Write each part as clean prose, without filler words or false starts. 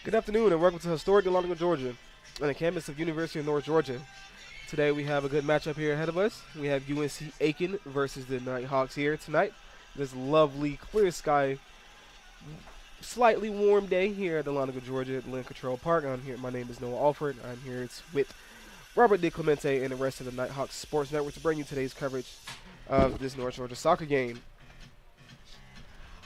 Good afternoon and welcome to historic Dahlonega, Georgia, on the campus of University of North Georgia. Today we have a good matchup here ahead of us. We have UNC Aiken versus the Nighthawks here tonight. This lovely, clear sky, slightly warm day here at Dahlonega, Georgia at Lynn Control Park. I'm here. My name is Noah Alford. I'm here with Robert DeClemente and the rest of the Nighthawks Sports Network to bring you today's coverage of this North Georgia soccer game.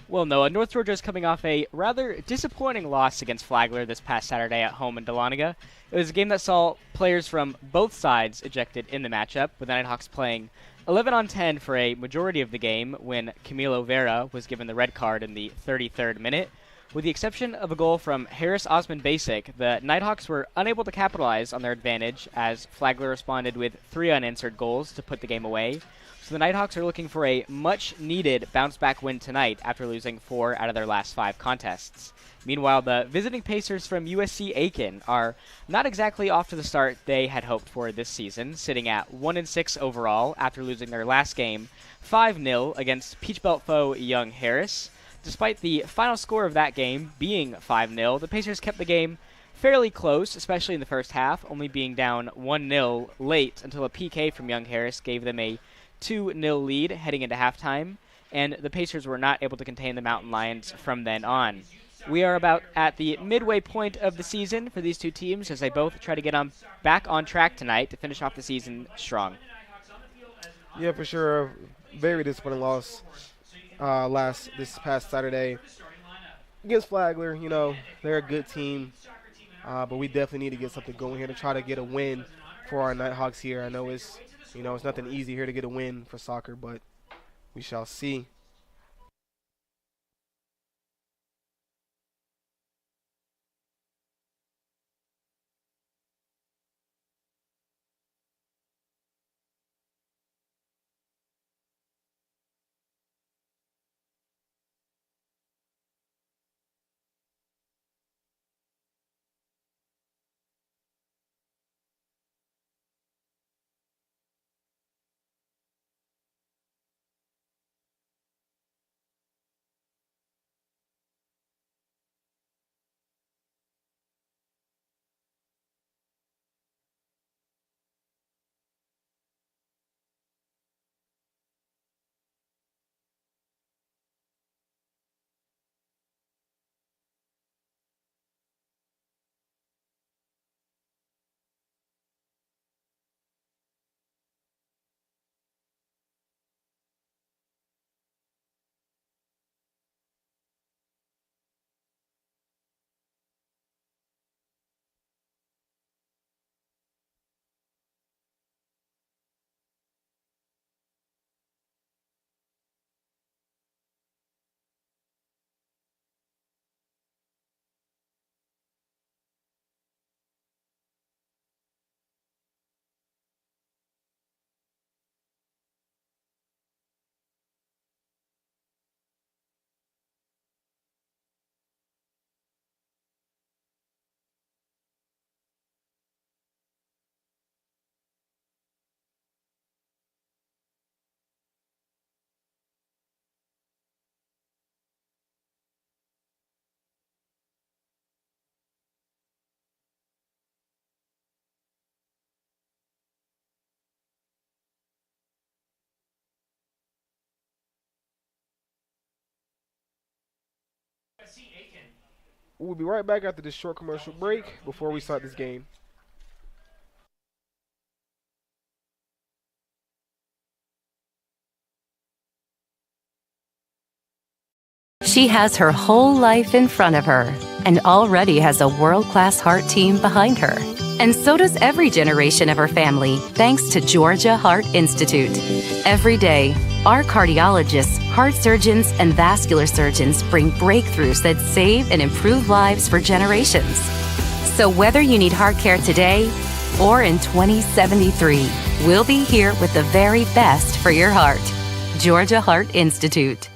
Well, Noah, North Georgia is coming off a rather disappointing loss against Flagler this past Saturday at home in Dahlonega. It was a game that saw players from both sides ejected in the matchup, with the Nighthawks playing 11 on 10 for a majority of the game when Camilo Vera was given the red card in the 33rd minute. With the exception of a goal from Harris Osman Basic, the Nighthawks were unable to capitalize on their advantage as Flagler responded with 3 unanswered goals to put the game away. So the Nighthawks are looking for a much-needed bounce-back win tonight after losing 4 out of their last 5 contests. Meanwhile, the visiting Pacers from USC Aiken are not exactly off to the start they had hoped for this season, sitting at 1-6 overall after losing their last game 5-0 against Peach Belt foe Young Harris. Despite the final score of that game being 5-0, the Pacers kept the game fairly close, especially in the first half, only being down 1-0 late until a PK from Young Harris gave them a 2-0 lead heading into halftime, and the Pacers were not able to contain the Mountain Lions from then on. We are about at the midway point of the season for these two teams as they both try to get back on track tonight to finish off the season strong. Yeah, for sure. Very disappointing loss this past Saturday against Flagler. You know, they're a good team, but we definitely need to get something going here to try to get a win for our Nighthawks here. I know it's nothing easy here to get a win for soccer, but we shall see. We'll be right back after this short commercial break before we start this game. She has her whole life in front of her and already has a world-class heart team behind her. And so does every generation of her family, thanks to Georgia Heart Institute. Every day, our cardiologists, heart surgeons, and vascular surgeons bring breakthroughs that save and improve lives for generations. So whether you need heart care today or in 2073, we'll be here with the very best for your heart. Georgia Heart Institute.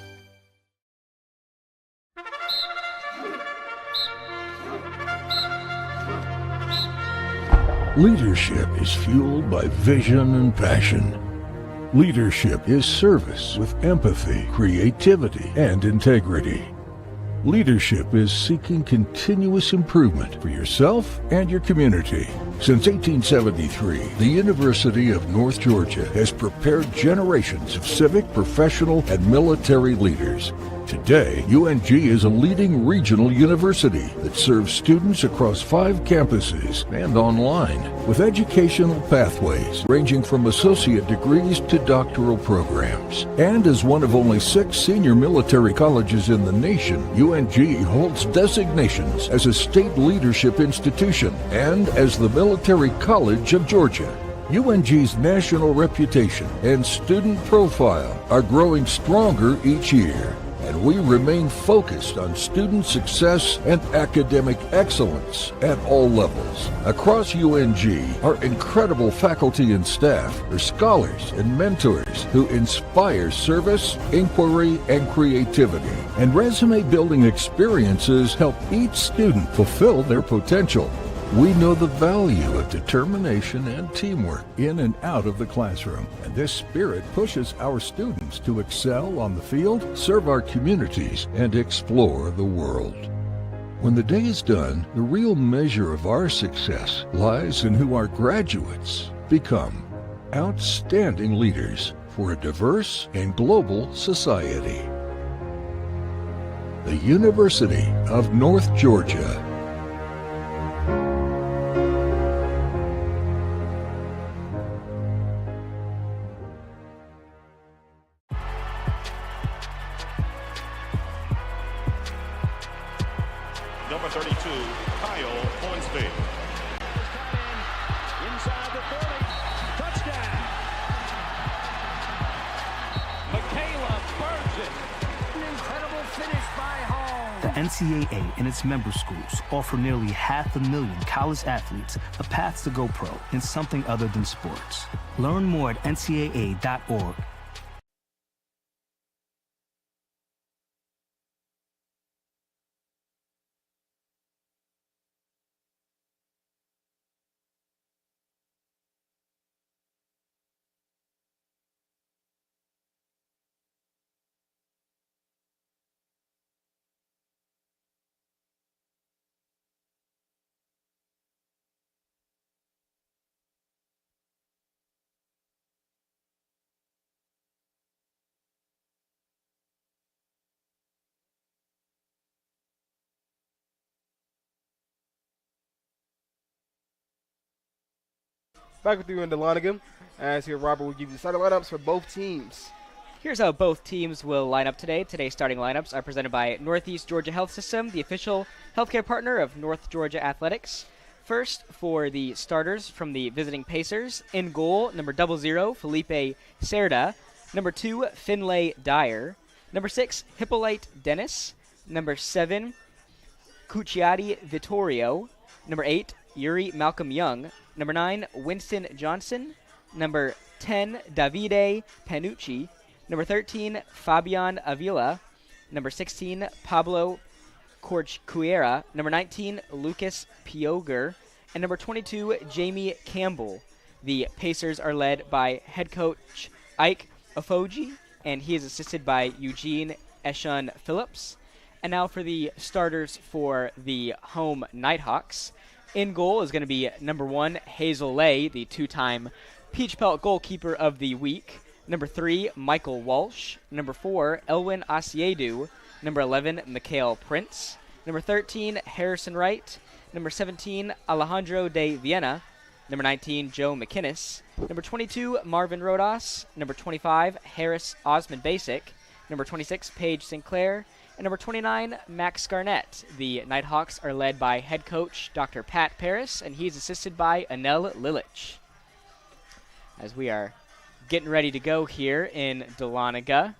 Leadership is fueled by vision and passion. Leadership is service with empathy, creativity, and integrity. Leadership is seeking continuous improvement for yourself and your community. Since 1873, the University of North Georgia has prepared generations of civic, professional, and military leaders. Today, UNG is a leading regional university that serves students across 5 campuses and online, with educational pathways ranging from associate degrees to doctoral programs. And as one of only 6 senior military colleges in the nation, UNG holds designations as a state leadership institution and as the Military College of Georgia. UNG's national reputation and student profile are growing stronger each year, and we remain focused on student success and academic excellence at all levels. Across UNG, our incredible faculty and staff are scholars and mentors who inspire service, inquiry, and creativity. And resume-building experiences help each student fulfill their potential. We know the value of determination and teamwork in and out of the classroom, and this spirit pushes our students to excel on the field, serve our communities, and explore the world. When the day is done, the real measure of our success lies in who our graduates become. Outstanding leaders for a diverse and global society. The University of North Georgia. Number 32, Kyle Hornsby. Inside the 30, touchdown. Michaela burns it. An incredible finish by Hall. The NCAA and its member schools offer nearly 500,000 college athletes a path to go pro in something other than sports. Learn more at ncaa.org. Back with you in Dahlonega, as here Robert will give you the starting lineups for both teams. Here's how both teams will line up today. Today's starting lineups are presented by Northeast Georgia Health System, the official healthcare partner of North Georgia Athletics. First, for the starters from the visiting Pacers, in goal, number 00, Felipe Cerda. Number 2, Finlay Dyer. Number 6, Hippolyte Dennis. Number 7, Cucciati Vittorio. Number 8, Yuri Malcolm Young. Number 9, Winston Johnson. Number 10, Davide Panucci. Number 13, Fabian Avila. Number 16, Pablo Corcuera. Number 19, Lucas Pioger. And number 22, Jamie Campbell. The Pacers are led by head coach Ike Ofoji, and he is assisted by Eugene Eshun Phillips. And now for the starters for the home Nighthawks. In goal is going to be number 1, Hazel Lay, the 2-time Peach Pelt goalkeeper of the week. Number 3, Michael Walsh. Number 4, Elwin Asiedu. Number 11, Mikhail Prince. Number 13, Harrison Wright. Number 17, Alejandro de Viena. Number 19, Joe McInnes. Number 22, Marvin Rodas. Number 25, Harris Osmond Basic. Number 26, Paige Sinclair. And number 29, Max Garnett. The Nighthawks are led by head coach Dr. Pat Paris, and he's assisted by Anel Lilich. As we are getting ready to go here in Dahlonega.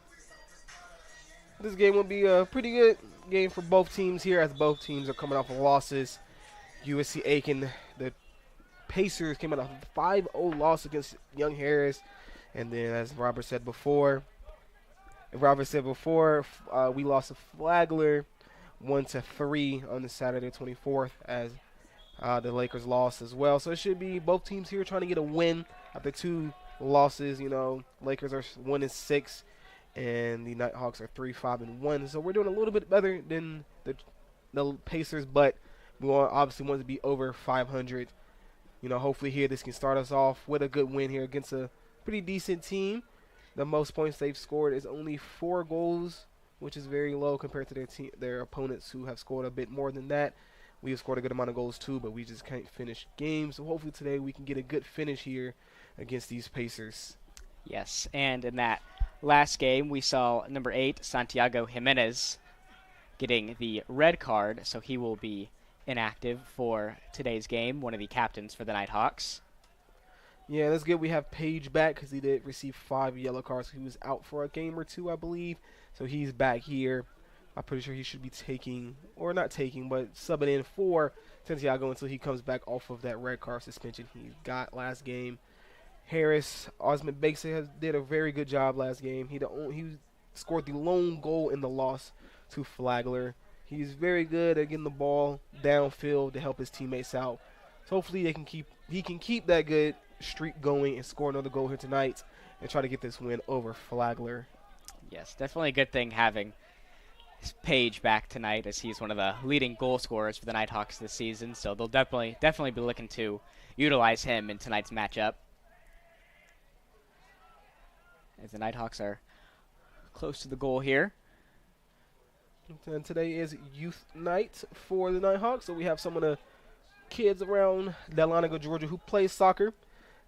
This game will be a pretty good game for both teams here, as both teams are coming off of losses. USC Aiken, the Pacers came out of a 5-0 loss against Young Harris. And then, as Robert said before, we lost to Flagler 1-3 on the Saturday 24th, as the Lakers lost as well. So it should be both teams here trying to get a win after 2 losses. You know, Lakers are 1-6, and the Nighthawks are 3-5-1. So we're doing a little bit better than the Pacers, but we obviously want to be over 500. Hopefully here this can start us off with a good win here against a pretty decent team. The most points they've scored is only 4 goals, which is very low compared to their opponents who have scored a bit more than that. We have scored a good amount of goals too, but we just can't finish games. So hopefully today we can get a good finish here against these Pacers. Yes, and in that last game we saw number 8, Santiago Jimenez, getting the red card, so he will be inactive for today's game, one of the captains for the Nighthawks. Yeah, that's good. We have Page back because he did receive 5 yellow cards. He was out for a game or 2, I believe. So he's back here. I'm pretty sure he should be not taking, but subbing in for Santiago until he comes back off of that red card suspension he got last game. Harris, Osmond Bakes did a very good job last game. He scored the lone goal in the loss to Flagler. He's very good at getting the ball downfield to help his teammates out. So hopefully he can keep that good streak going and score another goal here tonight and try to get this win over Flagler. Yes, definitely a good thing having Page back tonight, as he's one of the leading goal scorers for the Nighthawks this season. So they'll definitely be looking to utilize him in tonight's matchup, as the Nighthawks are close to the goal here. And today is youth night for the Nighthawks, so we have some of the kids around Dahlonega, Georgia, who play soccer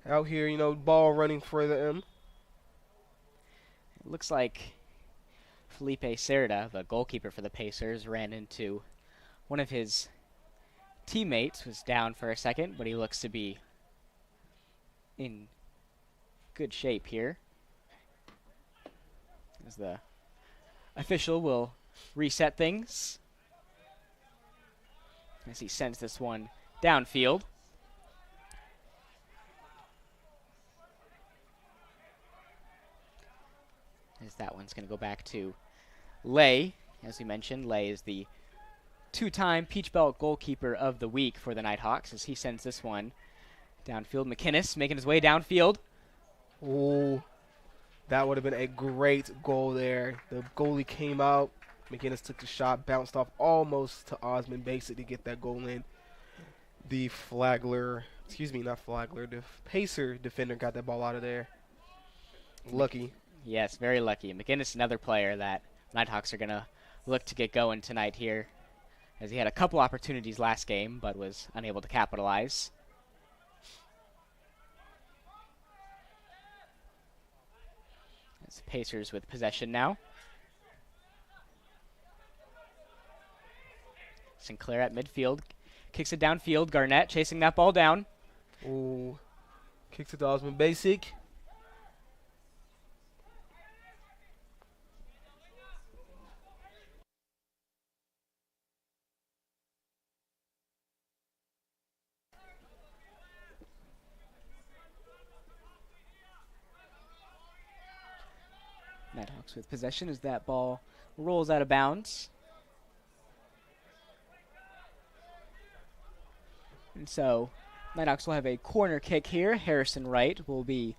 out here, ball running for them. It looks like Felipe Cerda, the goalkeeper for the Pacers, ran into one of his teammates, was down for a second, but he looks to be in good shape here, as the official will reset things as he sends this one downfield. As that one's going to go back to Lay. As we mentioned, Lay is the 2-time Peach Belt goalkeeper of the week for the Nighthawks, as he sends this one downfield. McInnes making his way downfield. Oh, that would have been a great goal there. The goalie came out. McInnes took the shot, bounced off almost to Osmond Basic to get that goal in. The Pacer defender got that ball out of there. Lucky. Yes, very lucky. McInnes, another player that Nighthawks are going to look to get going tonight here, as he had a couple opportunities last game but was unable to capitalize. As the Pacers with possession now. Sinclair at midfield, kicks it downfield. Garnett chasing that ball down. Ooh, kicks it to Osmond Basic. Nighthawks with possession as that ball rolls out of bounds. And so Nighthawks will have a corner kick here. Harrison Wright will be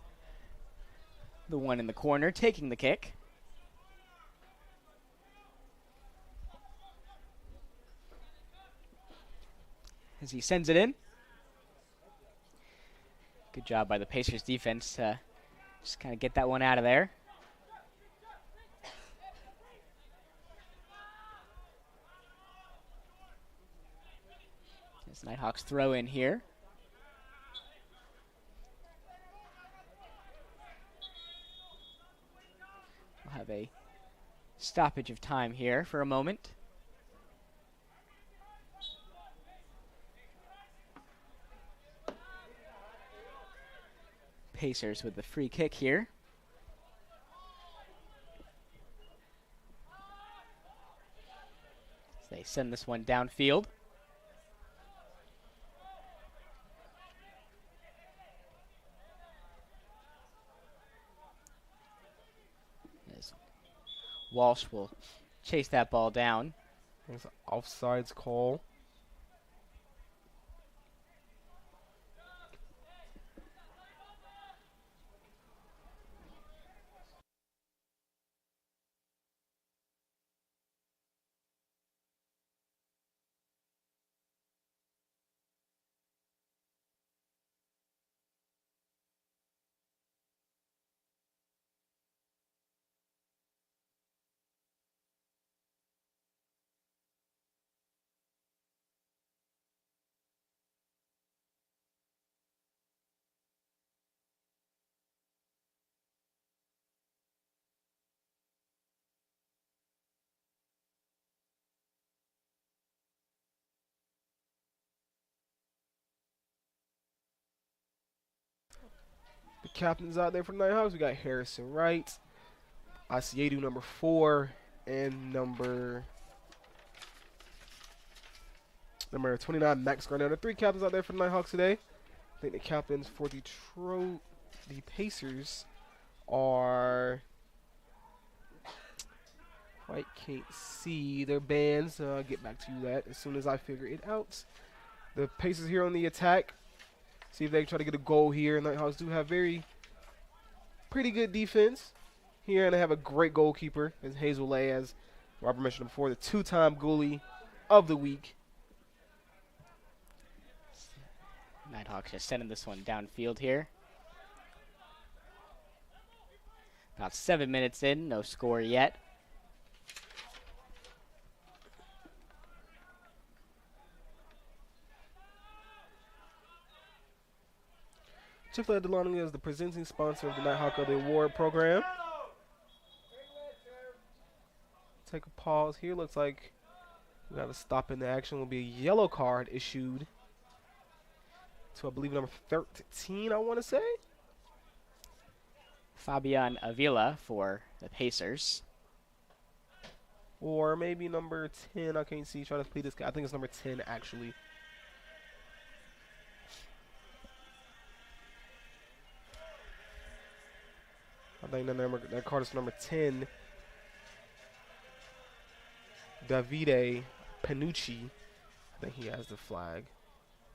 the one in the corner taking the kick. As he sends it in. Good job by the Pacers defense to just kind of get that one out of there. As Nighthawks throw in here. We'll have a stoppage of time here for a moment. Pacers with the free kick here. As they send this one downfield. As Walsh will chase that ball down. There's an offsides call. captains out there for the Nighthawks. We got Harrison Wright, Asiedu number 4, and number 29, Max Garnett. The 3 captains out there for the Nighthawks today. I think the captains for the Pacers are, I can't see their bands. I'll get back to you that as soon as I figure it out. The Pacers here on the attack. See if they can try to get a goal here. Nighthawks do have pretty good defense here, and they have a great goalkeeper, as Hazel Lay, as Robert mentioned before, the 2-time goalie of the week. Nighthawks just sending this one downfield here. About 7 minutes in, no score yet. Chick-fil-A Dahlonega is the presenting sponsor of the Nighthawk of the Award program. Take a pause here. Looks like we got to stop in the action. Will be a yellow card issued to, I believe, number 13, I want to say. Fabian Avila for the Pacers. Or maybe number 10. I can't see. Trying to play this guy. I think it's number 10, actually. I think that card is number 10. Davide Panucci. I think he has the flag.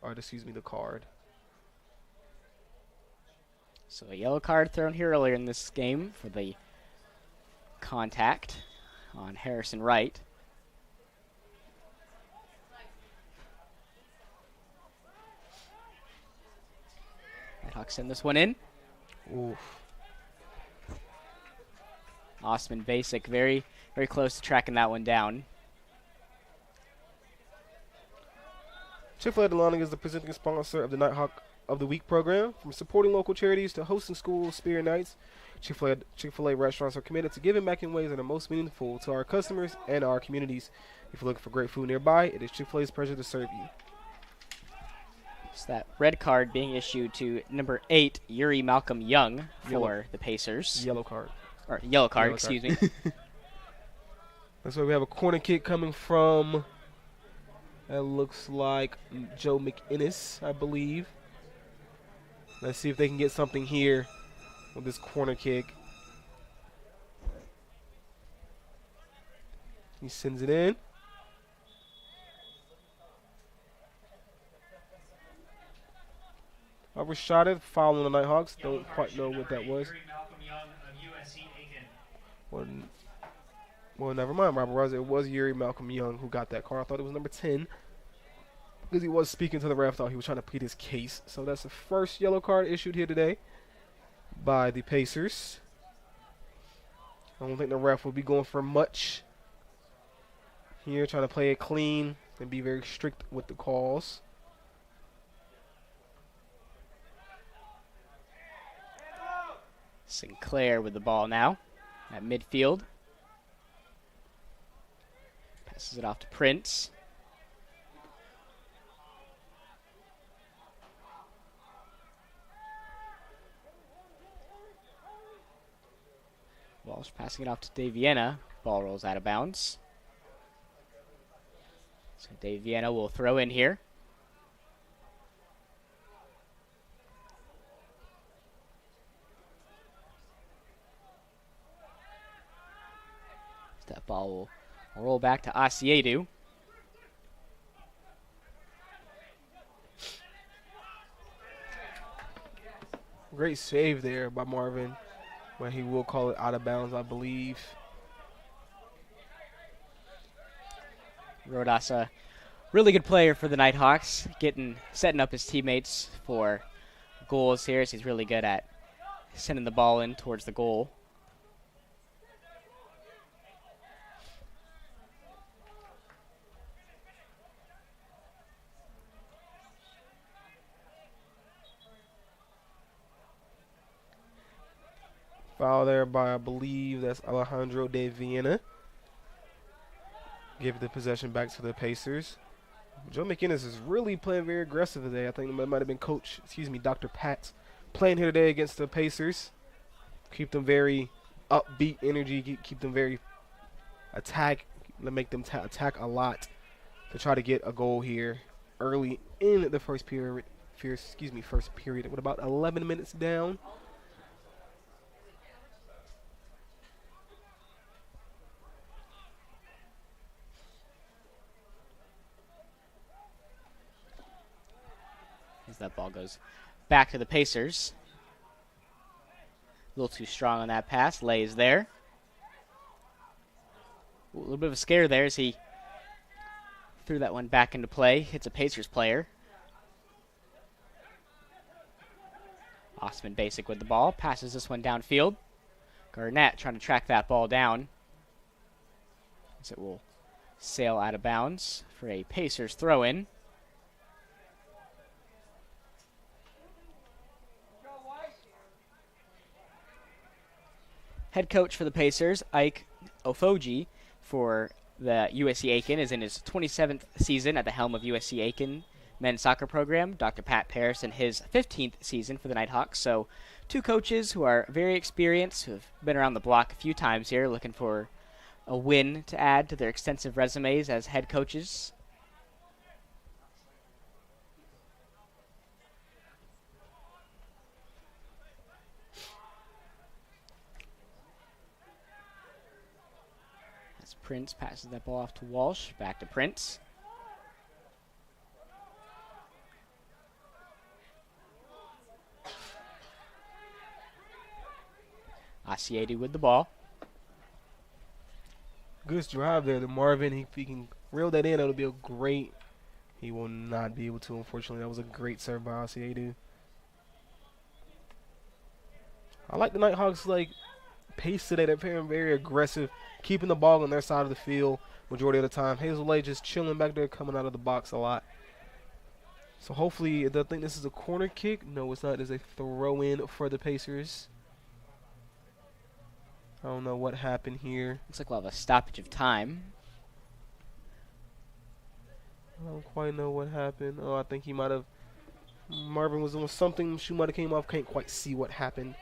Or, excuse me, the card. So a yellow card thrown here earlier in this game for the contact on Harrison Wright. Nighthawks send this one in. Oof. Osman Basic very, very close to tracking that one down. Chick-fil-A Dahlonega is the presenting sponsor of the Nighthawk of the Week program. From supporting local charities to hosting school spirit nights, Chick-fil-A restaurants are committed to giving back in ways that are most meaningful to our customers and our communities. If you're looking for great food nearby, it is Chick-fil-A's pleasure to serve you. So that red card being issued to number 8, Yuri Malcolm Young for the Pacers. Yellow card. Or yellow card, excuse me. That's why we have a corner kick coming from, that looks like Joe McInnes, I believe. Let's see if they can get something here with this corner kick. He sends it in. Overshotted, foul on the Nighthawks. Don't quite know what that was. Well, never mind, Robert Rosa. It was Yuri Malcolm Young who got that card. I thought it was number 10. Because he was speaking to the ref, thought he was trying to plead his case. So that's the first yellow card issued here today by the Pacers. I don't think the ref will be going for much here, trying to play it clean and be very strict with the calls. Sinclair with the ball now at midfield. Passes it off to Prince. Walsh passing it off to Dave Vienna. Ball rolls out of bounds. So Dave Vienna will throw in here. That ball will roll back to Asiedu. Great save there by Marvin, but he will call it out of bounds, I believe. Rodas, a really good player for the Nighthawks, setting up his teammates for goals here. So he's really good at sending the ball in towards the goal. Foul there by, I believe, that's Alejandro de Viena. Give the possession back to the Pacers. Joe McInnes is really playing very aggressive today. I think it might have been Dr. Pat playing here today against the Pacers. Keep them very upbeat energy. Keep them very make them attack a lot to try to get a goal here early in the first period. First period. With about 11 minutes down. As that ball goes back to the Pacers. A little too strong on that pass. Lays there. Ooh, a little bit of a scare there as he threw that one back into play. Hits a Pacers player. Osman Basic with the ball. Passes this one downfield. Garnett trying to track that ball down. As it will sail out of bounds for a Pacers throw-in. Head coach for the Pacers, Ike Ofoji, for the USC Aiken, is in his 27th season at the helm of USC Aiken men's soccer program. Dr. Pat Parris in his 15th season for the Nighthawks. So 2 coaches who are very experienced, who have been around the block a few times here, looking for a win to add to their extensive resumes as head coaches. Prince passes that ball off to Walsh. Back to Prince. Asiedi with the ball. Good drive there to Marvin. If he can reel that in, it'll be a great. He will not be able to, unfortunately. That was a great serve by Asiedi. I like the Nighthawks, pace today. They're very aggressive, keeping the ball on their side of the field majority of the time. Hazelay just chilling back there, coming out of the box a lot. So hopefully, I think this is a corner kick. No, it's not. It's a throw-in for the Pacers. I don't know what happened here. Looks like we'll have a stoppage of time. I don't quite know what happened. Oh, I think he might have. Marvin was doing something. Shoe might have came off. Can't quite see what happened.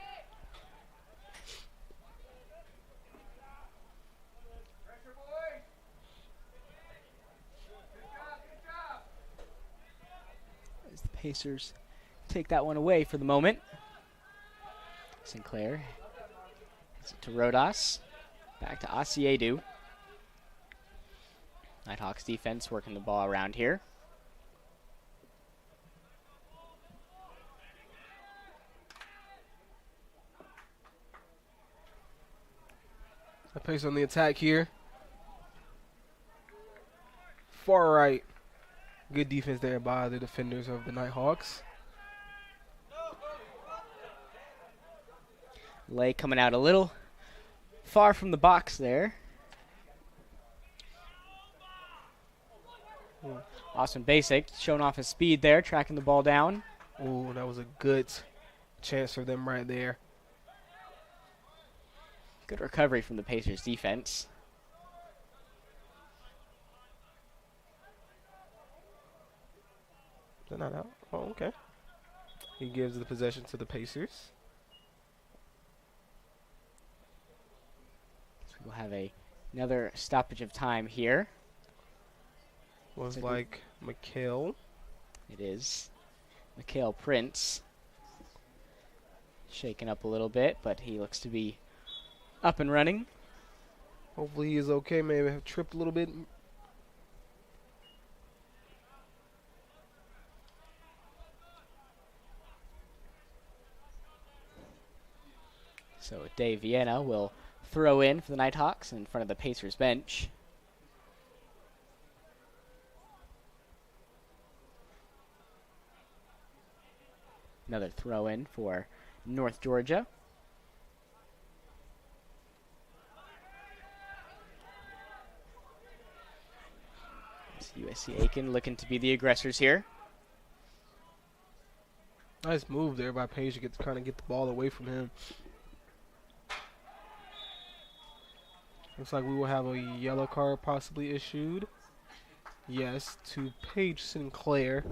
Pacers take that one away for the moment. Sinclair hits it to Rodas. Back to Asiedu. Nighthawks defense working the ball around here. The Pacers on the attack here. Far right. Good defense there by the defenders of the Nighthawks. Lay coming out a little far from the box there. Austin Basic showing off his speed there, tracking the ball down. Oh, that was a good chance for them right there. Good recovery from the Pacers defense. They're not out. Oh, okay. He gives the possession to the Pacers. So we'll have another stoppage of time here. Was like McHale. It is. Mikhail Prince. Shaken up a little bit, but he looks to be up and running. Hopefully he is okay. Maybe have tripped a little bit. So Dave Vienna will throw in for the Nighthawks in front of the Pacers bench. Another throw in for North Georgia. It's USC Aiken looking to be the aggressors here. Nice move there by Page to kind of get the ball away from him. Looks like we will have a yellow card possibly issued. Yes, to Paige Sinclair.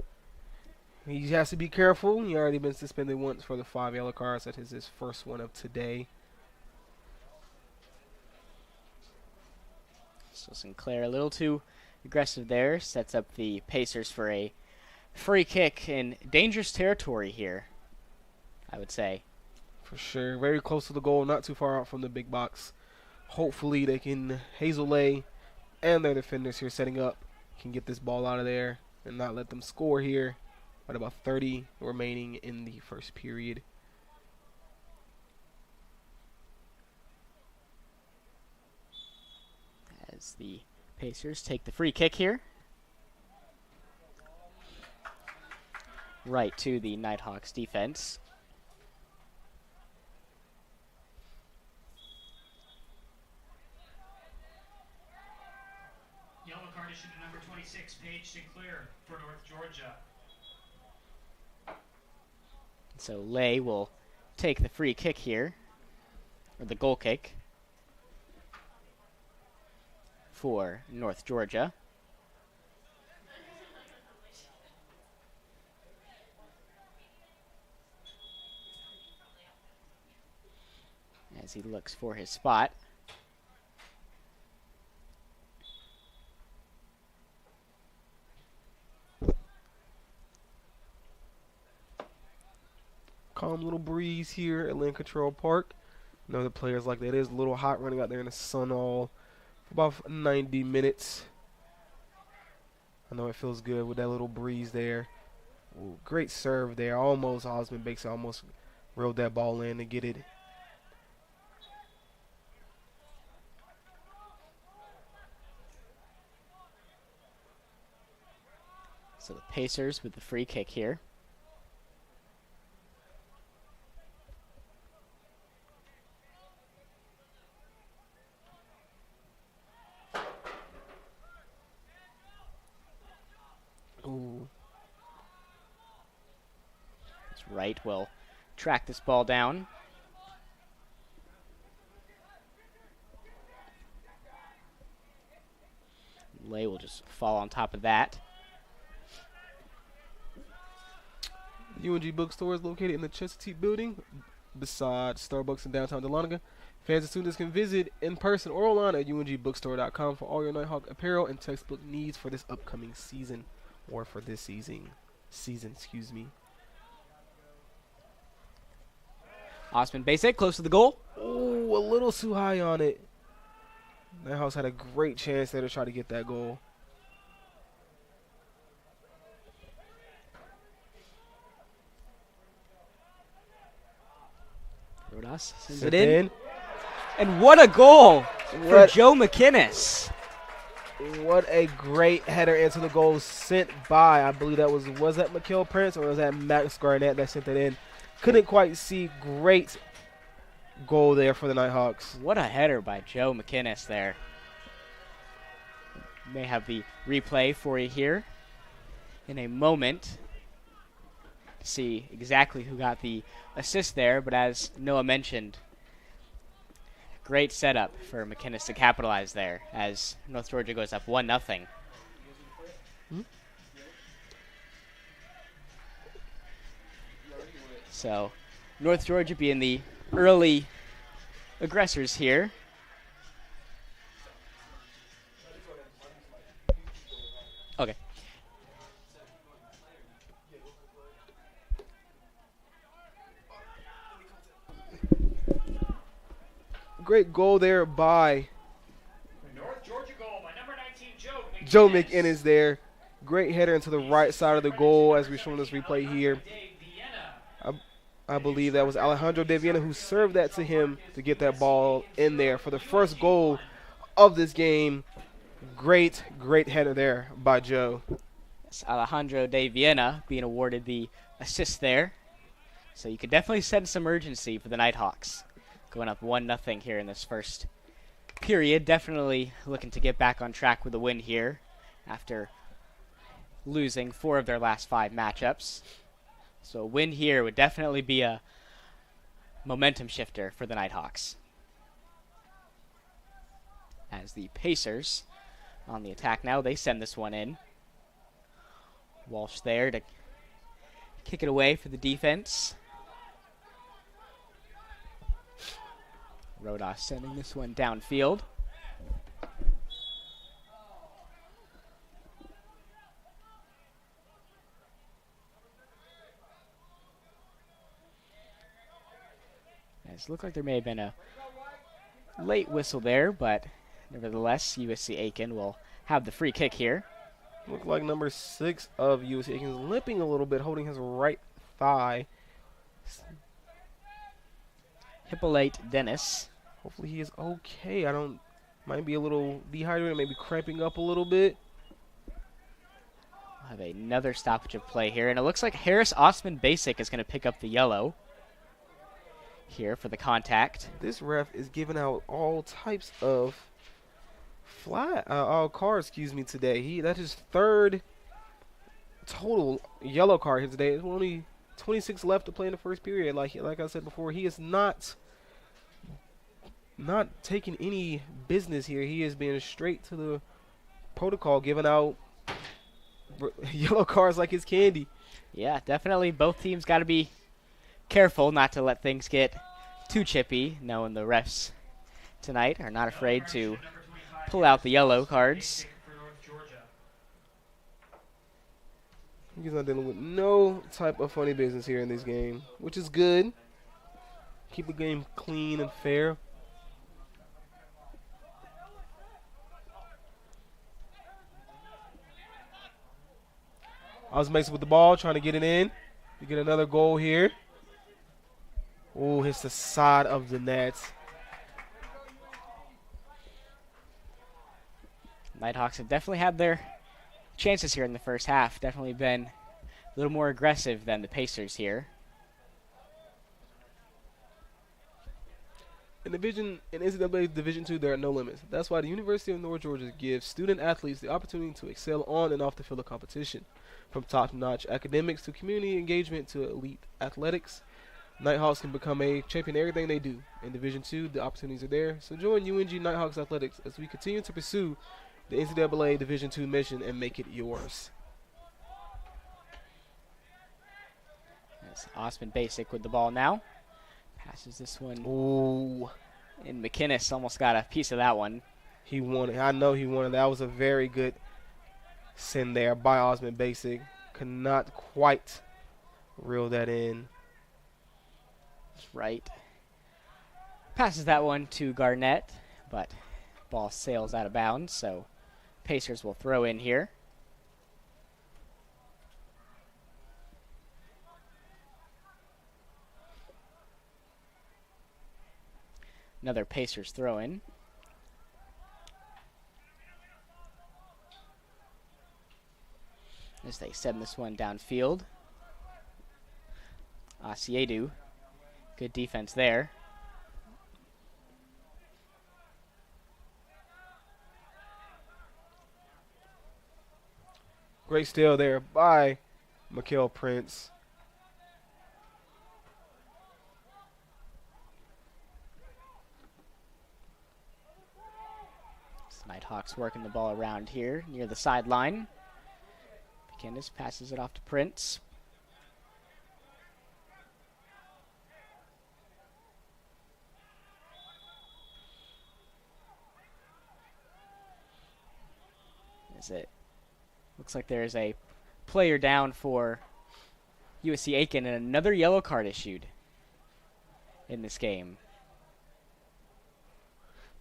He has to be careful. He already been suspended once for the 5 yellow cards. That is his first one of today. So Sinclair a little too aggressive there. Sets up the Pacers for a free kick in dangerous territory here, I would say. For sure. Very close to the goal, not too far out from the big box. Hopefully they can, Hazelay and their defenders here setting up, can get this ball out of there and not let them score here. At about 30 remaining in the first period. As the Pacers take the free kick here. Right to the Nighthawks defense. Yellow card issued to number 26, Paige Sinclair for North Georgia. So Lay will take the free kick here, or the goal kick for North Georgia. As he looks for his spot. Calm little breeze here at Land Control Park. I know the players like that. It is a little hot running out there in the sun all for about 90 minutes. I know it feels good with that little breeze there. Ooh, great serve there. Almost Osmond Bakes almost reeled that ball in to get it. So the Pacers with the free kick here. Ooh. Wright will track this ball down. Lay will just fall on top of that. UNG Bookstore is located in the Chesapeake building beside Starbucks in downtown Dahlonega. Fans and students can visit in person or online at ungbookstore.com for all your Nighthawk apparel and textbook needs for this upcoming season, or for this season, excuse me. Osman Basic close to the goal. Oh, a little too high on it. Nighthawks had a great chance there to try to get that goal. Rodas sends Sent it in. in. And what a goal for What- Joe McInnes. What a great header into the goal sent by, I believe that was that Mikael Prince or was that Max Garnett that sent it in? Couldn't quite see. Great goal there for the Nighthawks. What a header by Joe McInnes there. May have the replay for you here in a moment to see exactly who got the assist there, but as Noah mentioned, great setup for McInnes to capitalize there as North Georgia goes up 1-0. So North Georgia being the early aggressors here. Okay. Great goal there by North Georgia goal by number 19, Joe McInnes. Joe McInnes there. Great header into the right side of the goal as we're showing this replay here. I believe that was Alejandro De Viena who served that to him to get that ball in there for the first goal of this game. Great header there by Joe. It's Alejandro De Viena being awarded the assist there. So you could definitely sense some urgency for the Nighthawks. Going up 1-0 here in this first period. Definitely looking to get back on track with a win here after losing 4 of their last 5 matchups. So a win here would definitely be a momentum shifter for the Nighthawks. As the Pacers on the attack now, they send this one in. Walsh there to Kick it away for the defense. Rodas sending this one downfield. It looked like there may have been a late whistle there, but nevertheless, USC Aiken will have the free kick here. Look like number 6 of USC Aiken is limping a little bit, holding his right thigh. Hippolyte Dennis. Hopefully he is okay. Might be a little dehydrated, maybe cramping up a little bit. We'll have another stoppage of play here, and it looks like Harris Osman Basic is going to pick up the yellow here for the contact. This ref is giving out all types of cards, today. That's his 3rd total yellow card here today. There's only 26 left to play in the first period. Like I said before, he is not taking any business here. He is being straight to the protocol, giving out yellow cards like it's candy. Yeah, definitely both teams got to be careful not to let things get too chippy, knowing the refs tonight are not afraid to pull out the yellow cards. He's not dealing with no type of funny business here in this game, which is good. Keep the game clean and fair. Osman with the ball, trying to get it in. You get another goal here. Oh, hits the side of the net. Nighthawks have definitely had their chances here in the first half. Definitely been a little more aggressive than the Pacers here. In NCAA Division II, there are no limits. That's why the University of North Georgia gives student athletes the opportunity to excel on and off the field of competition. From top-notch academics to community engagement to elite athletics, Nighthawks can become a champion in everything they do. In Division II, the opportunities are there. So join UNG Nighthawks Athletics as we continue to pursue the NCAA Division II mission and make it yours. That's Osman Basic with the ball now. Passes this one. Ooh. And McInnes almost got a piece of that one. He won it. I know he won it. That was a very good send there by Osman Basic. Could not quite reel that in. That's right. Passes that one to Garnett, but ball sails out of bounds, so Pacers will throw in here. Another Pacers throw in. As they send this one downfield. Asiedu. Good defense there. Great steal there by Mikael Prince. Nighthawks working the ball around here near the sideline. McInnes passes it off to Prince. Is it? Looks like there is a player down for USC Aiken and another yellow card issued in this game.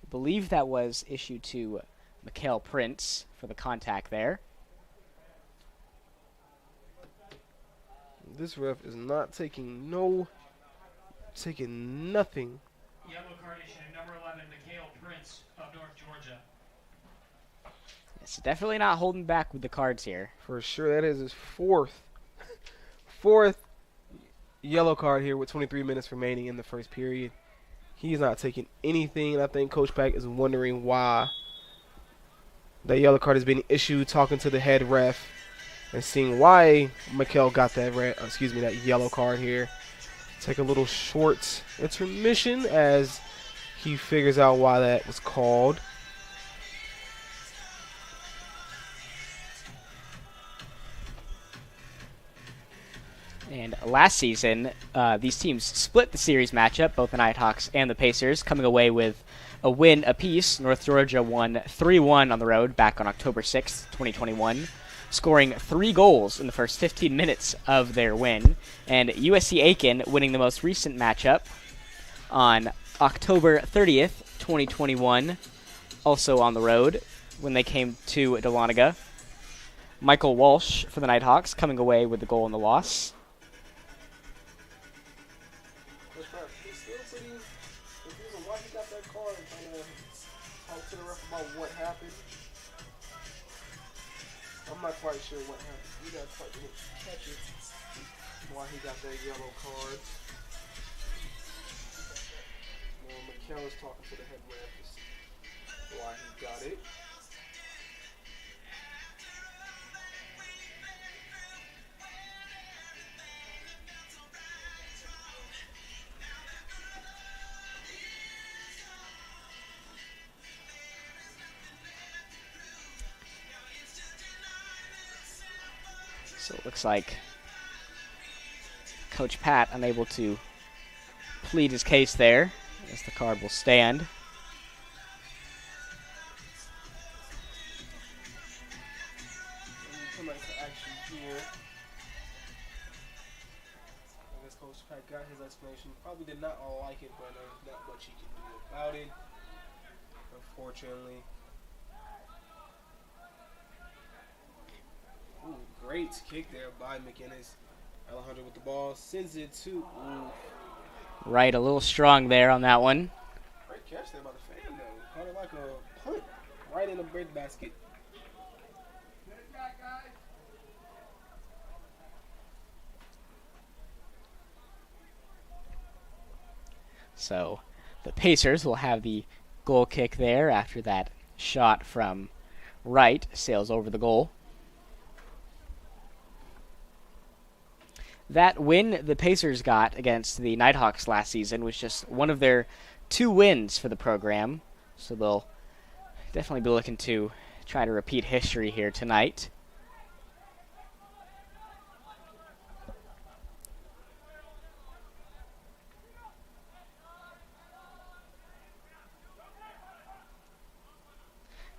I believe that was issued to Mikael Prince for the contact there. This ref is not taking nothing. Yellow card issued number 11, Mikael Prince of North Georgia. It's definitely not holding back with the cards here. For sure, that is his fourth yellow card here with 23 minutes remaining in the first period. He's not taking anything. I think Coach Pack is wondering why that yellow card is being issued, talking to the head ref and seeing why Mikael got that yellow card here. Take a little short intermission as he figures out why that was called. And last season, these teams split the series matchup, both the Nighthawks and the Pacers, coming away with a win apiece. North Georgia won 3-1 on the road back on October 6th, 2021, scoring 3 goals in the first 15 minutes of their win. And USC Aiken winning the most recent matchup on October 30th, 2021, also on the road when they came to Dahlonega. Michael Walsh for the Nighthawks coming away with the goal in the loss. He's still pretty confusing why he got that card and trying to talk to the ref about what happened. I'm not quite sure what happened. We got quite a catch it why he got that yellow card. Well, McKell is talking to the head ref to see why he got it. So it looks like Coach Pat unable to plead his case there, as the card will stand. Come back to action here. I guess Coach Pat got his explanation. Probably did not like it, but not much he can do about it, unfortunately. Ooh, great kick there by McInnes. Alejandro with the ball, sends it to. Ooh. Right, a little strong there on that one. Great catch there by the fan, though. Caught it like a punt right in the bread basket. So the Pacers will have the goal kick there after that shot from Wright sails over the goal. That win the Pacers got against the Nighthawks last season was just one of their 2 wins for the program. So they'll definitely be looking to try to repeat history here tonight.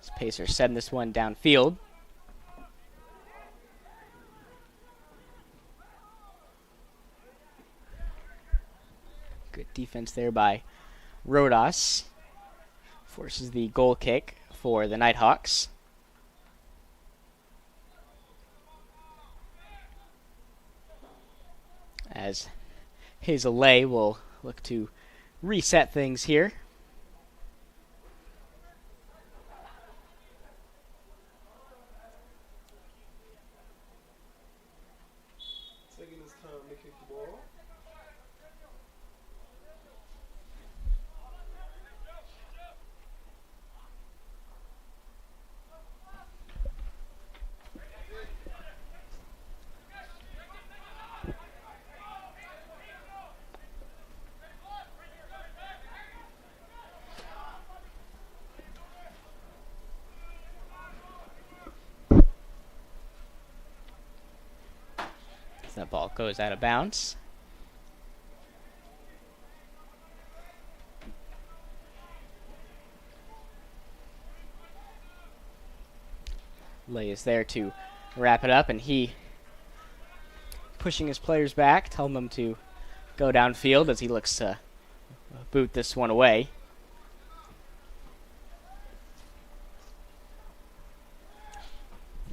As Pacers send this one downfield. Good defense there by Rodas. Forces the goal kick for the Nighthawks. As Hazel Lay will look to reset things here. Taking his time to kick the ball. That ball goes out of bounds. Lay is there to wrap it up, and he pushing his players back, telling them to go downfield as he looks to boot this one away.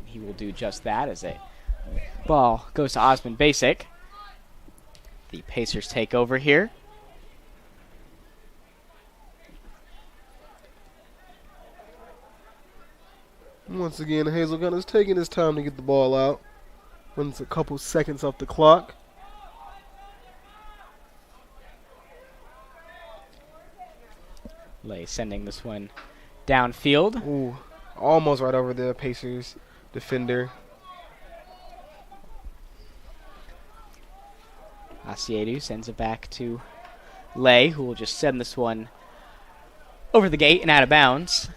He will do just that as a ball goes to Osmond Basic. The Pacers take over here. Once again, Hazelgun is taking his time to get the ball out. When it's a couple seconds off the clock. Lay sending this one downfield. Ooh, almost right over the Pacers defender. Asiedu sends it back to Lay, who will just send this one over the gate and out of bounds.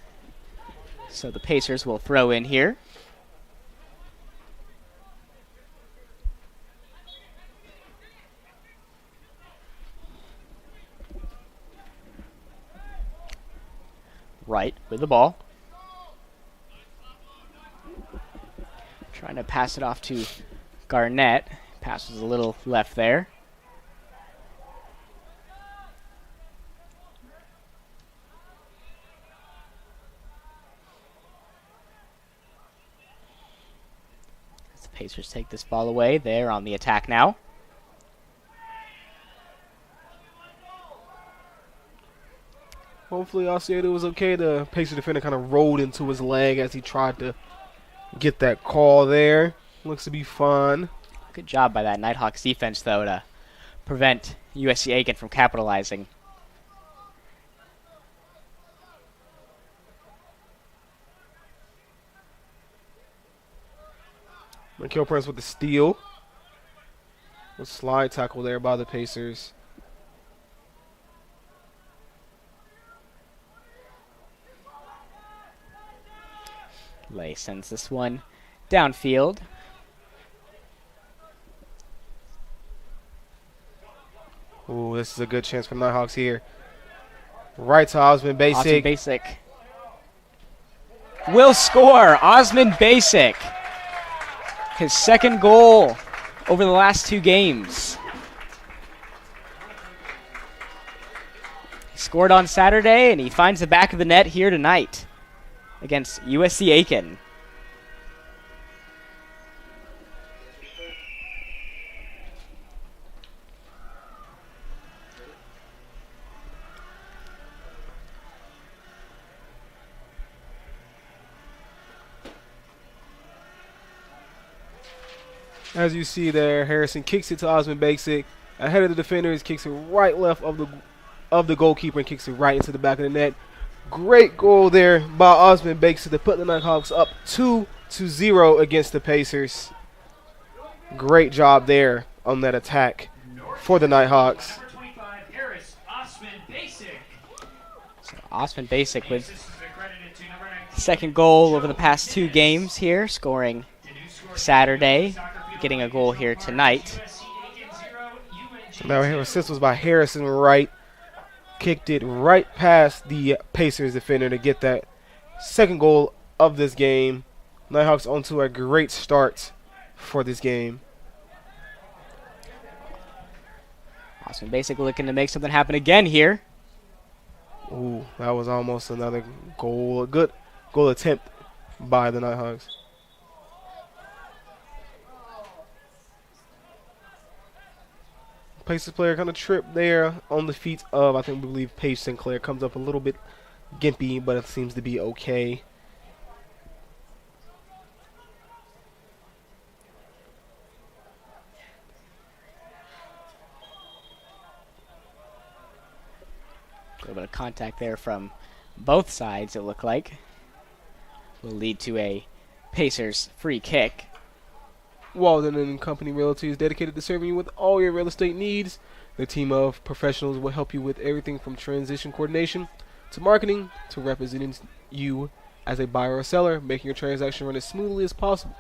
So the Pacers will throw in here. Wright with the ball. Trying to pass it off to Garnett. Pass was a little left there. As the Pacers take this ball away, they're on the attack now. Hopefully Osceola was okay. The Pacer defender kind of rolled into his leg as he tried to get that call there. Looks to be fun. Good job by that Nighthawks defense, though, to prevent USC Aiken from capitalizing. Mikael Prince with the steal. A slide tackle there by the Pacers. Lay sends this one downfield. Ooh, this is a good chance for Nighthawks here. Right to Osmond Basic. Osmond Basic will score. Osmond Basic. His second goal over the last 2 games. He scored on Saturday, and he finds the back of the net here tonight against USC Aiken. As you see there, Harrison kicks it to Osmond Basic. Ahead of the defenders, kicks it right left of the goalkeeper and kicks it right into the back of the net. Great goal there by Osmond Basic to put the Nighthawks up 2-0 against the Pacers. Great job there on that attack for the Nighthawks. Number 25, Harris, Osmond Basic. So Osmond Basic with This is accredited to number 19. second goal over the past 2 games here, scoring Saturday, getting a goal here tonight. USC Aiken 0, UNG Now here assist was by Harrison Wright. Kicked it right past the Pacers defender to get that second goal of this game. Nighthawks onto a great start for this game. Osmond Basic looking to make something happen again here. Ooh, that was almost another goal. A good goal attempt by the Nighthawks. Pacers player kind of tripped there on the feet of, I believe Paige Sinclair. Comes up a little bit gimpy, but it seems to be okay. A little bit of contact there from both sides, it looked like. Will lead to a Pacers free kick. Walden and Company Realty is dedicated to serving you with all your real estate needs. Their team of professionals will help you with everything from transition coordination to marketing to representing you as a buyer or seller, making your transaction run as smoothly as possible.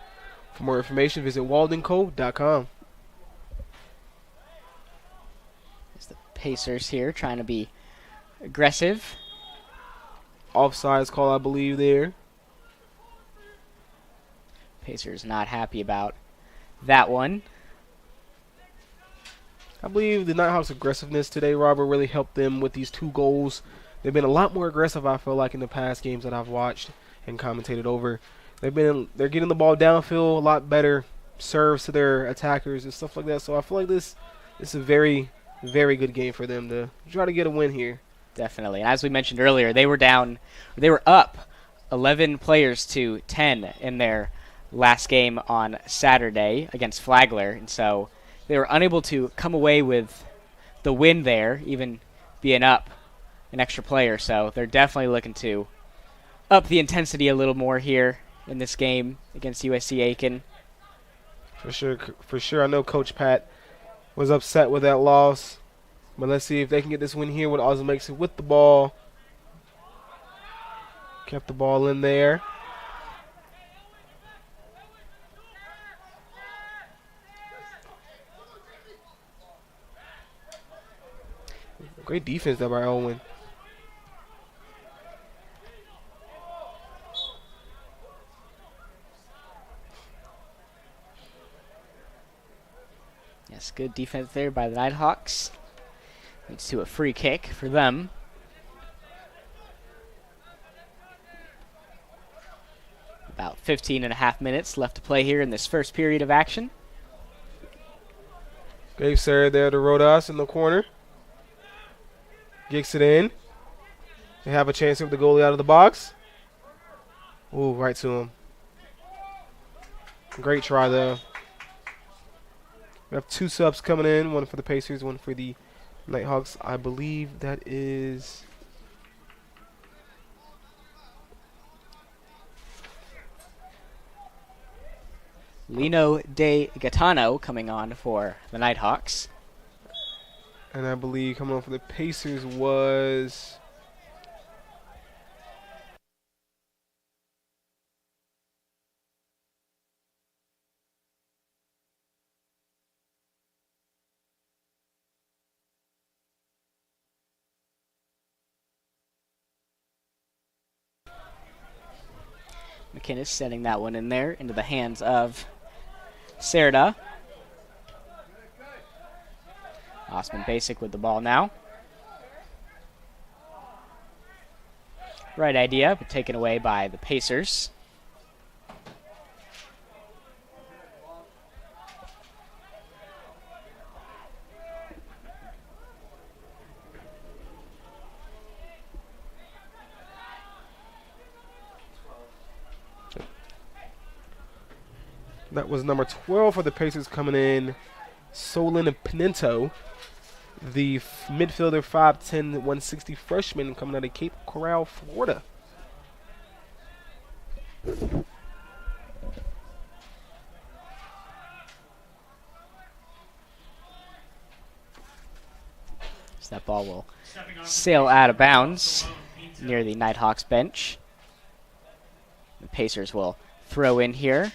For more information, visit waldenco.com. It's the Pacers here trying to be aggressive. Offsides call, I believe, there. Pacers not happy about that one. I believe the Nighthawks' aggressiveness today, Robert, really helped them with these 2 goals. They've been a lot more aggressive, I feel like, in the past games that I've watched and commentated over. They're getting the ball downfield a lot better, serves to their attackers and stuff like that. So I feel like this is a very, very good game for them to try to get a win here. Definitely. And as we mentioned earlier, they were up 11 players to 10 in their last game on Saturday against Flagler, and so they were unable to come away with the win there, even being up an extra player. So they're definitely looking to up the intensity a little more here in this game against USC Aiken. For sure. I know Coach Pat was upset with that loss, but let's see if they can get this win here with Osmond Basic with the ball. Kept the ball in there. Great defense there by Owen. Yes, good defense there by the Nighthawks. Leads to a free kick for them. About 15 and a half minutes left to play here in this first period of action. Gave Sarah there to Rodas in the corner. Gets it in. They have a chance to get the goalie out of the box. Ooh, right to him. Great try, though. We have 2 subs coming in, one for the Pacers, one for the Nighthawks. I believe that is... Lino De Gaetano coming on for the Nighthawks. And I believe coming on for the Pacers was... McKinnis sending that one in there into the hands of Serda. Osman Basic with the ball now. Right idea, but taken away by the Pacers. That was number 12 for the Pacers coming in. Solon Pinento, the midfielder, 5'10", 160 freshman coming out of Cape Coral, Florida. So that ball will sail out of bounds near the Nighthawks bench. The Pacers will throw in here.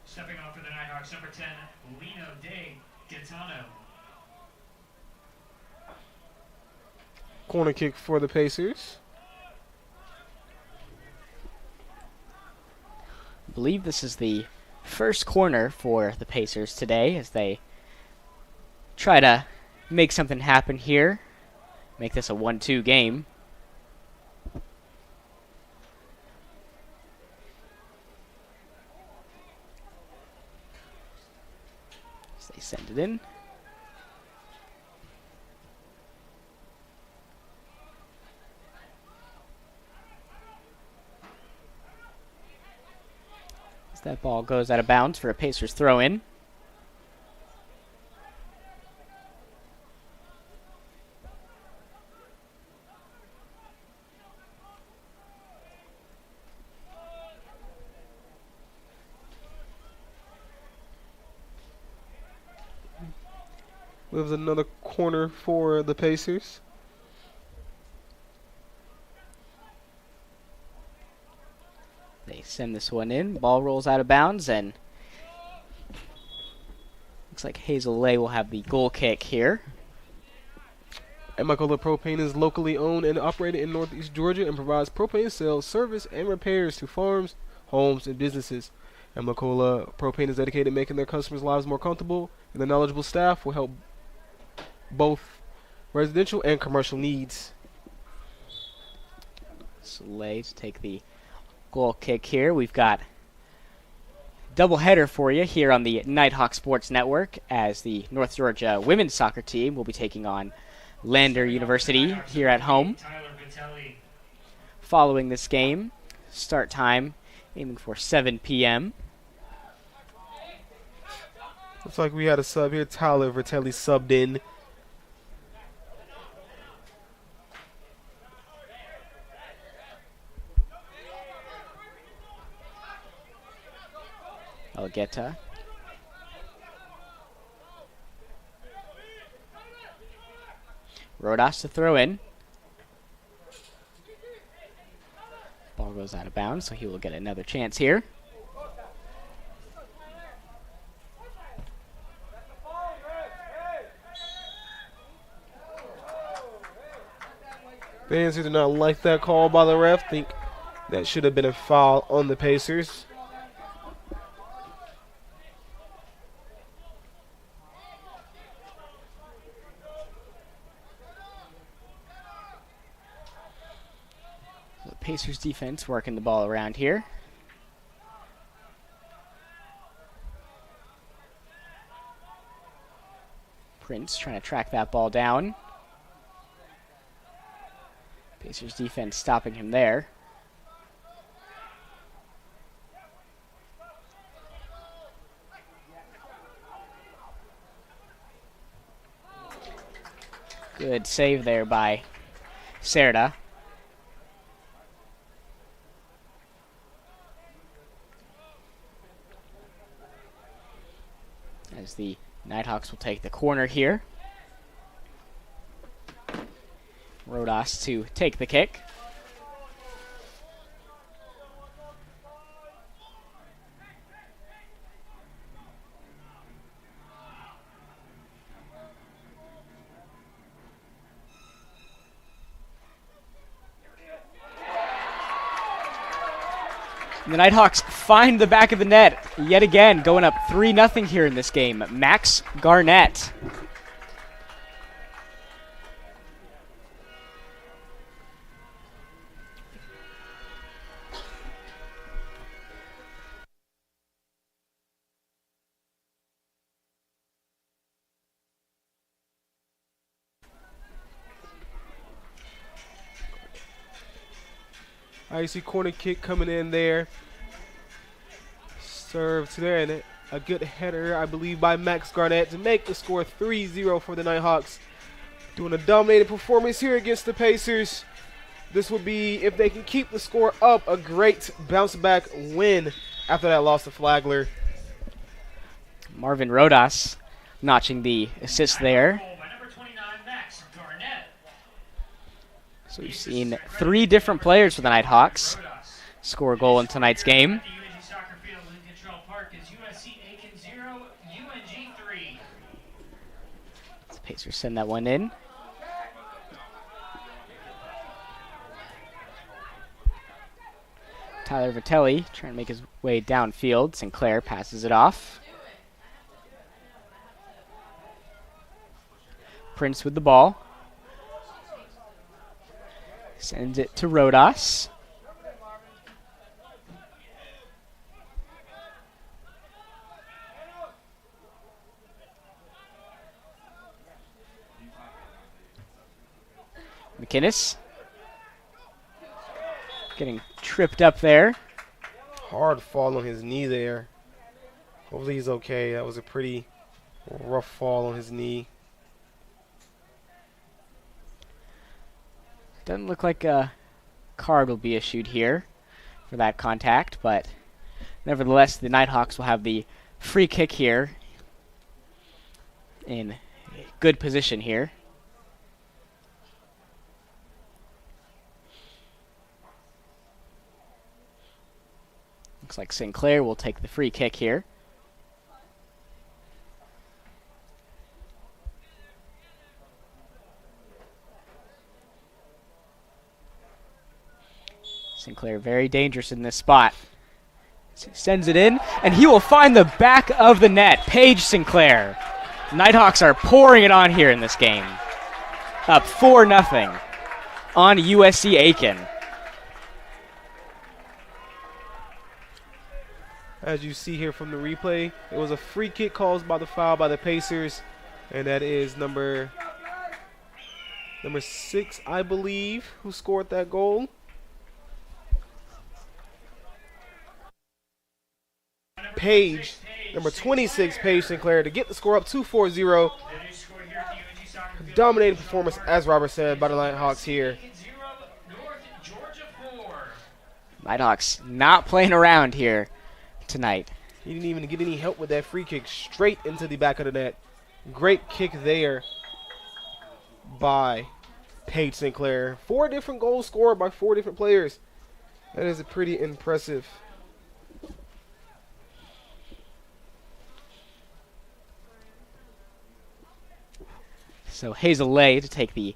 Stepping off for the Nighthawks, number 10, Lino De Gaetano. Corner kick for the Pacers. I believe this is the first corner for the Pacers today as they try to make something happen here. Make this a 1-2 game. As they send it in. As that ball goes out of bounds for a Pacers throw in. We have another corner for the Pacers. They send this one in. Ball rolls out of bounds, and looks like Hazel Lay will have the goal kick here. Emicola Propane is locally owned and operated in Northeast Georgia and provides propane sales, service, and repairs to farms, homes, and businesses. Emicola Propane is dedicated to making their customers' lives more comfortable, and the knowledgeable staff will help both residential and commercial needs. So Lay to take the goal kick here. We've got double header for you here on the Nighthawk Sports Network as the North Georgia women's soccer team will be taking on Lander University here at home. Following this game, start time aiming for 7 p.m. Looks like we had a sub here. Tyler Vertelli subbed in. Algeta. Rodas to throw in. Ball goes out of bounds, so he will get another chance here. Fans who do not like that call by the ref think That should have been a foul on the Pacers. The Pacers defense working the ball around here. Prince trying to track that ball down. Pacers defense stopping him there. Good save there by Serda. As the Nighthawks will take the corner here. Rodas to take the kick. The Nighthawks find the back of the net yet again, going up 3-0 here in this game. Max Garnett. I see corner kick coming in there. Serve to there, and a good header, I believe, by Max Garnett to make the score 3-0 for the Nighthawks. Doing a dominating performance here against the Pacers. This would be, if they can keep the score up, a great bounce-back win after that loss to Flagler. Marvin Rodas notching the assist there. So we've seen 3 different players for the Nighthawks score a goal in tonight's game. The Pacers send that one in. Tyler Vitelli trying to make his way downfield. Sinclair passes it off. Prince with the ball. Sends it to Rodas. McInnes. Getting tripped up there. Hard fall on his knee there. Hopefully he's okay. That was a pretty rough fall on his knee. Doesn't look like a card will be issued here for that contact, but nevertheless, the Nighthawks will have the free kick here in good position here. Looks like Sinclair will take the free kick here. Sinclair very dangerous in this spot. Sends it in, and he will find the back of the net. Paige Sinclair. Nighthawks are pouring it on here in this game. Up 4-0 on USC Aiken. As you see here from the replay, it was a free kick caused by the foul by the Pacers, and that is number 6, I believe, who scored that goal. Paige, number 26, Paige Sinclair, to get the score up 2-4-0. Dominating performance, as Robert said, by the Nighthawks here. Nighthawks not playing around here tonight. He didn't even get any help with that free kick, straight into the back of the net. Great kick there by Paige Sinclair. 4 different goals scored by 4 different players. That is pretty impressive. So Hazel Lay to take the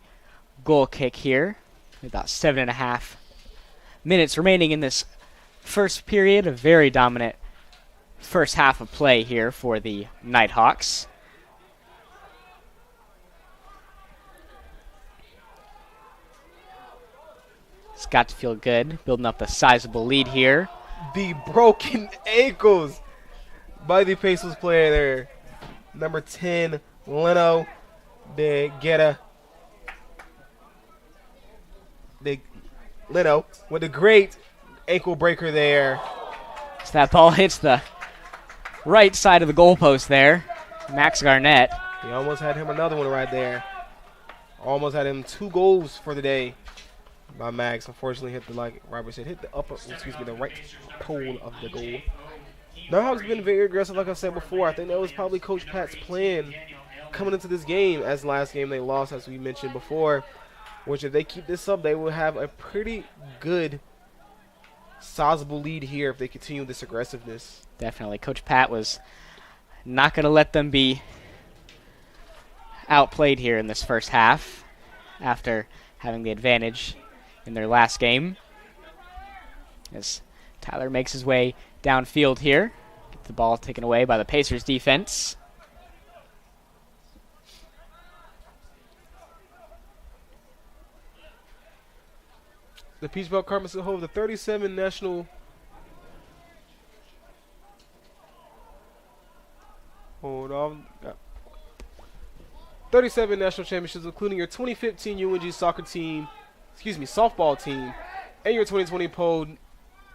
goal kick here. About 7.5 minutes remaining in this first period. A very dominant first half of play here for the Nighthawks. It's got to feel good, building up a sizable lead here. The broken ankles by the Pacers player there. Number 10, Leno de Guerra. Leno with a great ankle breaker there. So that ball hits the right side of the goalpost there. Max Garnett. He almost had him another one right there. Almost had him 2 goals for the day by Max. Unfortunately hit the, like Robert said, hit the the right pole of the goal. Nighthawks been very aggressive, like I said before. I think that was probably Coach Pat's plan coming into this game, as last game they lost, as we mentioned before. Which if they keep this up, they will have a pretty good, sizable lead here if they continue this aggressiveness. Definitely. Coach Pat was not going to let them be outplayed here in this first half after having the advantage in their last game. As Tyler makes his way downfield here. Gets the ball taken away by the Pacers defense. The Peach Belt Conference will hold the 37 national. Hold on. 37 national championships, including your 2015 UNG softball team, and your 2020 pole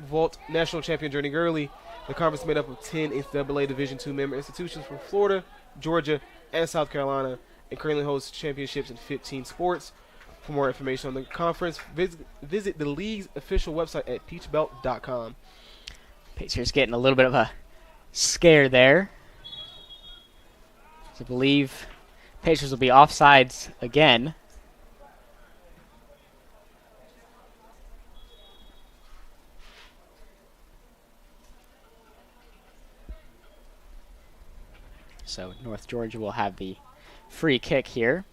vault national champion Journey Gurley. The conference made up of 10 NCAA Division II member institutions from Florida, Georgia, and South Carolina, and currently hosts championships in 15 sports. For more information on the conference, visit the league's official website at peachbelt.com. Pacers getting a little bit of a scare there. I believe Pacers will be offsides again. So North Georgia will have the free kick here,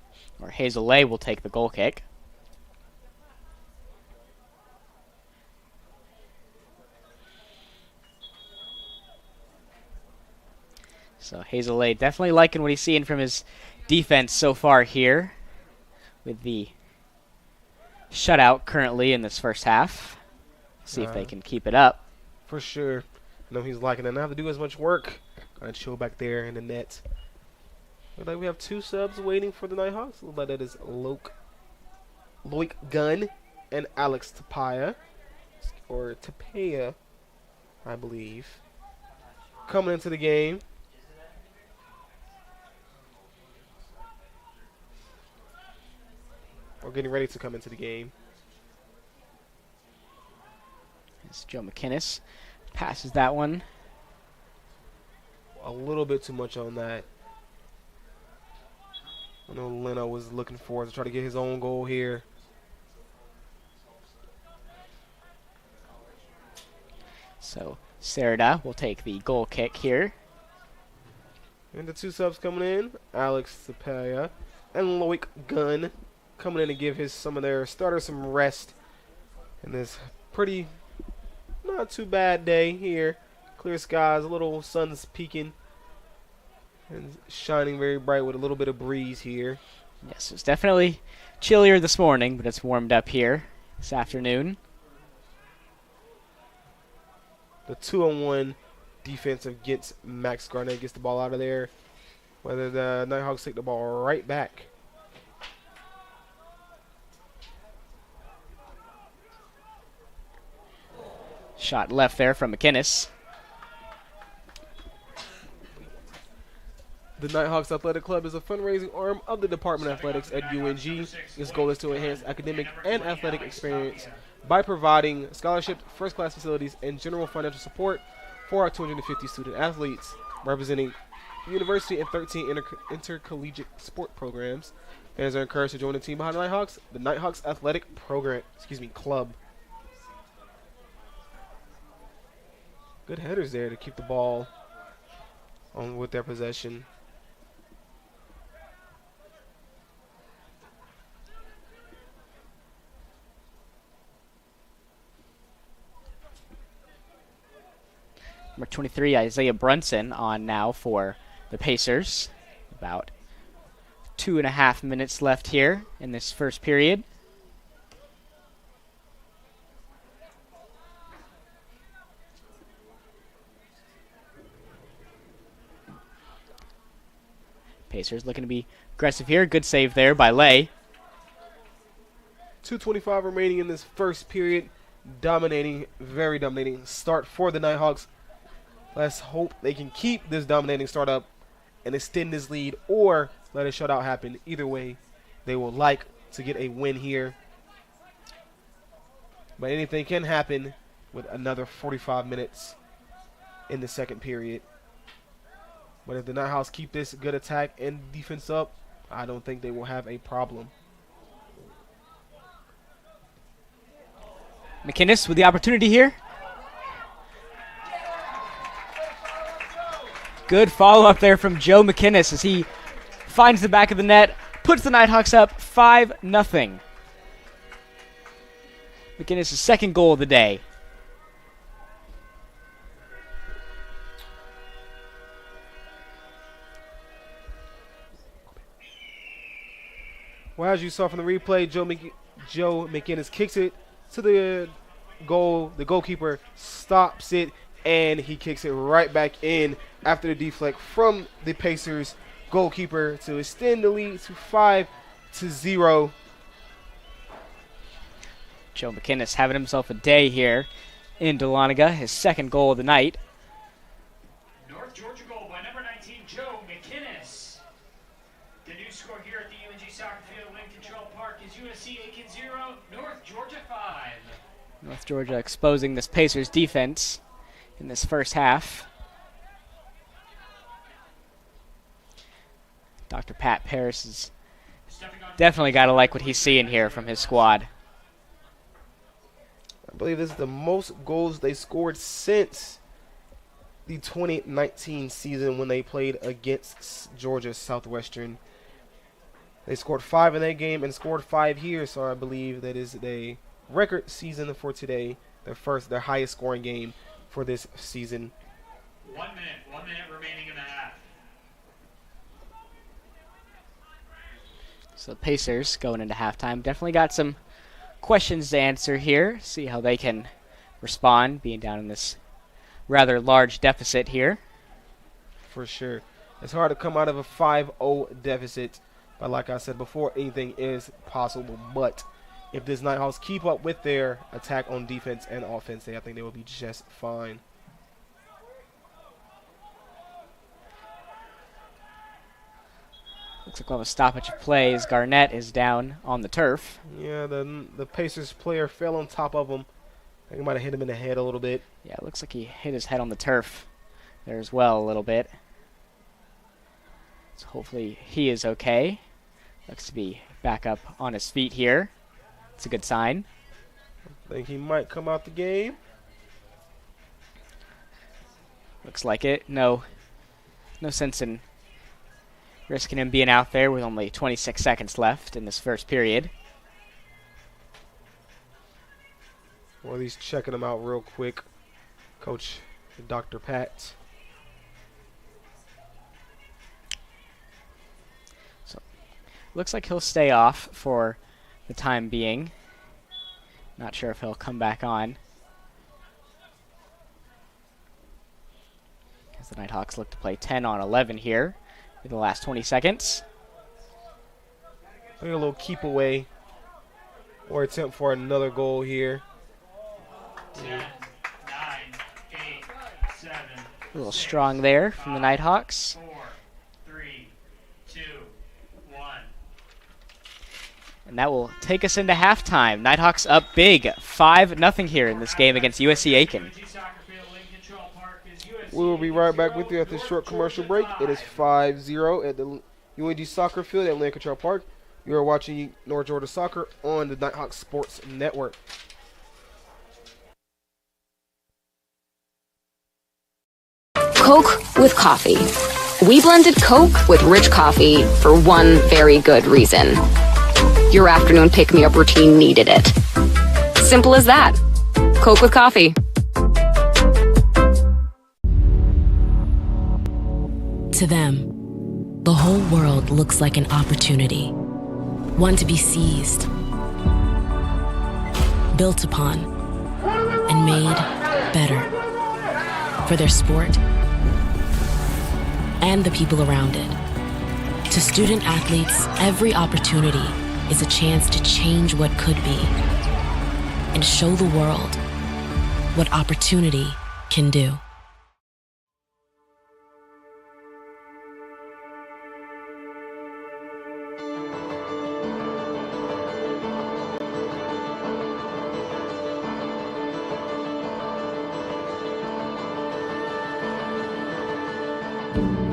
or Hazel Lay will take the goal kick. So Hazel Lay definitely liking what he's seeing from his defense so far here with the shutout currently in this first half. See if they can keep it up. For sure. I know he's liking it. Not have to do as much work. Gonna chill back there in the net. Looks like we have 2 subs waiting for the Nighthawks. Looks like that is Loic Gunn and Alex Tapia. Or Tapia, I believe. Coming into the game. Or getting ready to come into the game. As Joe McInnes passes that one. A little bit too much on that. I know Leno was looking forward to try to get his own goal here. So Sereda will take the goal kick here. And the 2 subs coming in, Alex Tapia and Loic Gunn coming in to give some of their starters some rest in this pretty not too bad day here. Clear skies, a little sun's peeking and shining very bright with a little bit of breeze here. Yes, it's definitely chillier this morning, but it's warmed up here this afternoon. The 2-on-1 defense against Max Garnett gets the ball out of there. Whether the Nighthawks take the ball right back. Shot left there from McInnes. The Nighthawks Athletic Club is a fundraising arm of the Department of Athletics at UNG. Its goal is to enhance academic and athletic experience by providing scholarships, first-class facilities, and general financial support for our 250 student athletes, representing university and 13 intercollegiate sport programs. Fans are encouraged to join the team behind the Nighthawks, the Nighthawks Athletic Club. Good headers there to keep the ball on with their possession. Number 23, Isaiah Brunson, on now for the Pacers. About 2.5 minutes left here in this first period. Pacers looking to be aggressive here. Good save there by Lay. 2:25 remaining in this first period. Dominating, very dominating start for the Nighthawks. Let's hope they can keep this dominating start up and extend this lead, or let a shutout happen. Either way, they will like to get a win here. But anything can happen with another 45 minutes in the second period. But if the Nighthawks keep this good attack and defense up, I don't think they will have a problem. McInnes with the opportunity here. Good follow-up there from Joe McInnes as he finds the back of the net, puts the Nighthawks up 5-0. McInnes' second goal of the day. Well, as you saw from the replay, Joe McInnes kicks it to the goal. The goalkeeper stops it, and he kicks it right back in after the deflect from the Pacers goalkeeper to extend the lead to 5-0. Joe McInnes having himself a day here in Dahlonega, his second goal of the night. North Georgia goal by number 19, Joe McInnes. The new score here at the UNG Soccer Field, Wind Control Park, is USC Aiken 0, North Georgia 5. North Georgia exposing this Pacers defense in this first half. Dr. Pat Paris is definitely got to like what he's seeing here from his squad. I believe this is the most goals they scored since the 2019 season when they played against Georgia Southwestern. They scored 5 in that game and scored 5 here, so I believe that is a record season for today. Their highest scoring game for this season. 1 minute remaining in the half. So the Pacers going into halftime definitely got some questions to answer here. See how they can respond, being down in this rather large deficit here. For sure. It's hard to come out of a 5-0 deficit. But like I said before, anything is possible. But if this Nighthawks keep up with their attack on defense and offense, I think they will be just fine. Looks like we'll have a stoppage of play as Garnett is down on the turf. Yeah, the Pacers player fell on top of him. I think he might have hit him in the head a little bit. Yeah, it looks like he hit his head on the turf there as well a little bit. So hopefully he is okay. Looks to be back up on his feet here. It's a good sign. I think he might come out the game. Looks like it. No sense in risking him being out there with only 26 seconds left in this first period. Well, he's checking him out real quick. Coach Dr. Pat. So, looks like he'll stay off for the time being. Not sure if he'll come back on. As the Nighthawks look to play 10 on 11 here in the last 20 seconds. Maybe a little keep away or attempt for another goal here. 10, 9, 8, 7. A little strong there from the Nighthawks. 4, 3, 2, 1. And that will take us into halftime. Nighthawks up big, 5-0 here in this game against USC Aiken. We will be right back with you after this short commercial break. It is 5-0 at the UNG Soccer Field at Land Control Park. You are watching North Georgia Soccer on the Nighthawk Sports Network. Coke with coffee. We blended Coke with rich coffee for one very good reason. Your afternoon pick-me-up routine needed it. Simple as that. Coke with coffee. To them, the whole world looks like an opportunity, one to be seized, built upon, and made better for their sport and the people around it. To student athletes, every opportunity is a chance to change what could be and show the world what opportunity can do.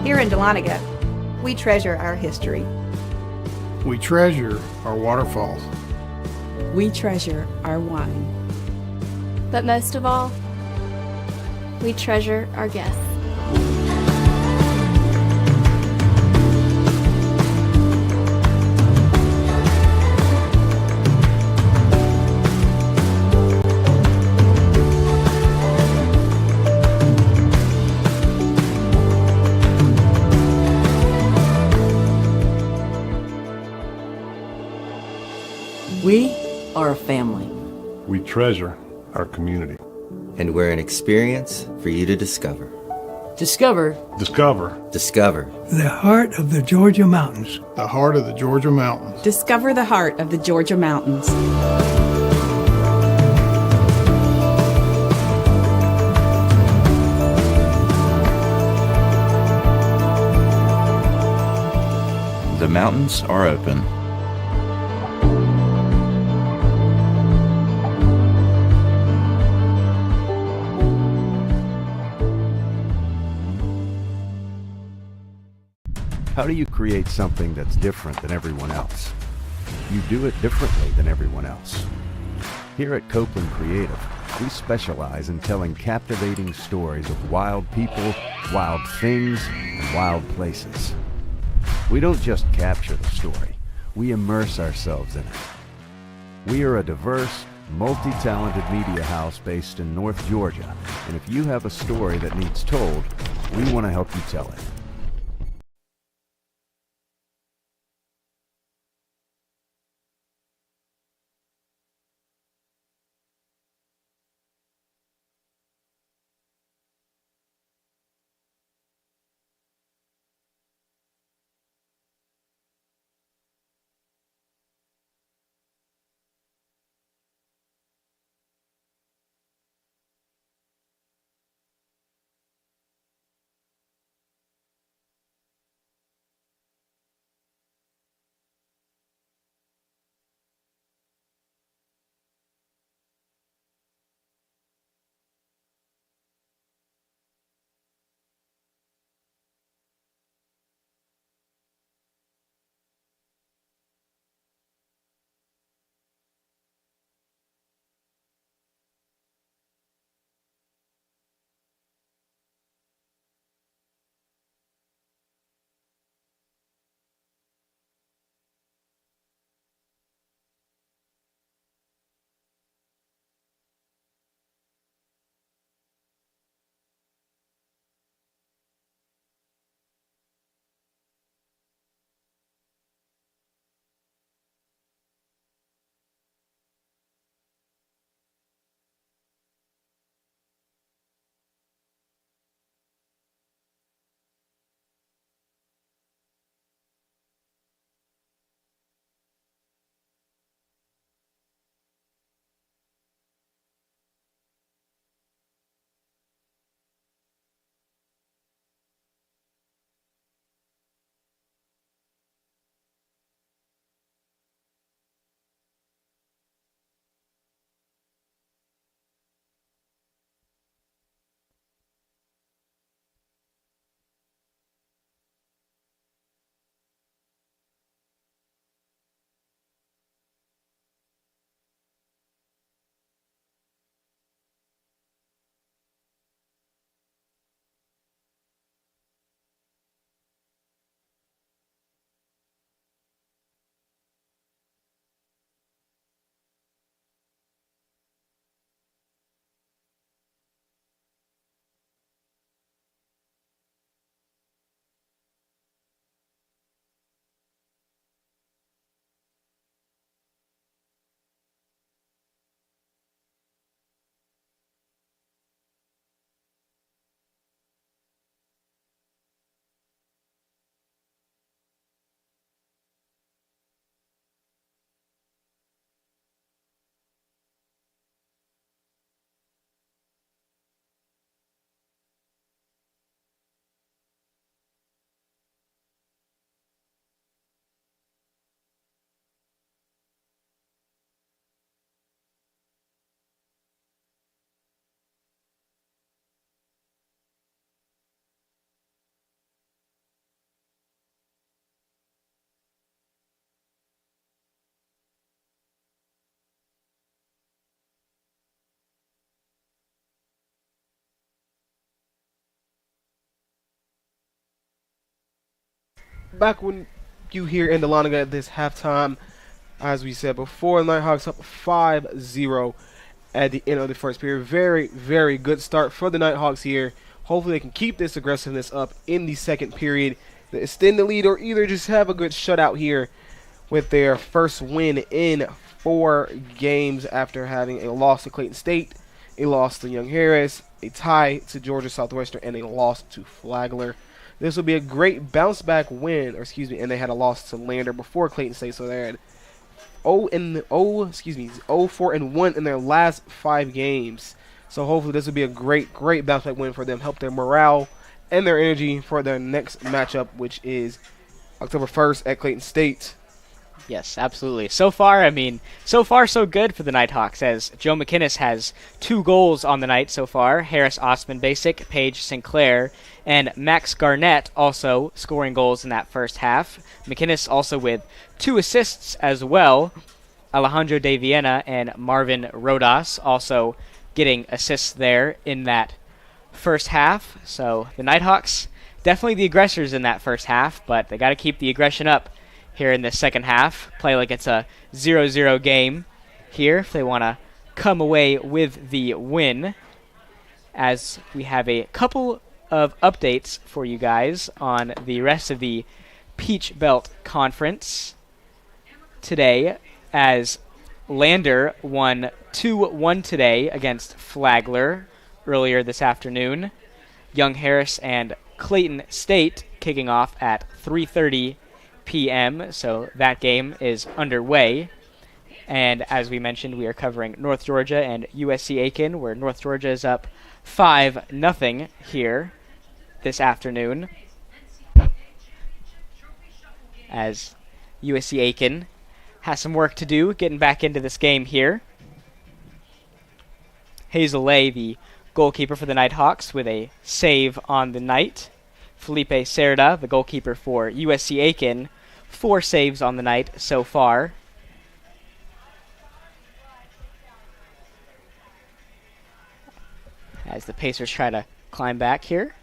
Here in Dahlonega, we treasure our history. We treasure our waterfalls. We treasure our wine. But most of all, we treasure our guests. We are a family. We treasure our community. And we're an experience for you to discover. Discover. Discover. Discover. The heart of the Georgia mountains. The heart of the Georgia mountains. Discover the heart of the Georgia mountains. The mountains are open. How do you create something that's different than everyone else? You do it differently than everyone else. Here at Copeland Creative, we specialize in telling captivating stories of wild people, wild things, and wild places. We don't just capture the story, we immerse ourselves in it. We are a diverse, multi-talented media house based in North Georgia, and if you have a story that needs told, we want to help you tell it. back when you hear in Dahlonega at this halftime, as we said before, Nighthawks up 5-0 at the end of the first period. Very, very good start for the Nighthawks here. Hopefully they can keep this aggressiveness up in the second period, to extend the lead, or either just have a good shutout here with their first win in 4 games after having a loss to Clayton State, a loss to Young Harris, a tie to Georgia Southwestern, and a loss to Flagler. This will be a great bounce back win, and they had a loss to Lander before Clayton State, so they had 0-4-1 in their last 5 games. So hopefully this will be a great bounce back win for them, help their morale and their energy for their next matchup, which is October 1st at Clayton State. Yes, absolutely. So far, so good for the Nighthawks, as Joe McInnes has 2 goals on the night so far. Harris Osman Basic, Paige Sinclair, and Max Garnett also scoring goals in that first half. McInnes also with 2 assists as well. Alejandro De Viena and Marvin Rodas also getting assists there in that first half. So the Nighthawks, definitely the aggressors in that first half, but they got to keep the aggression up here in the second half. Play like it's a 0-0 game here if they want to come away with the win, as we have a couple of updates for you guys on the rest of the Peach Belt Conference today, as Lander won 2-1 today against Flagler earlier this afternoon. Young Harris and Clayton State kicking off at 3:30 p.m., so that game is underway. And as we mentioned, we are covering North Georgia and USC Aiken, where North Georgia is up 5-0 here this afternoon, as USC Aiken has some work to do getting back into this game here. Hazel Lay, the goalkeeper for the Nighthawks, with a save on the night. Felipe Cerda, the goalkeeper for USC Aiken, 4 saves on the night so far. As the Pacers try to climb back here.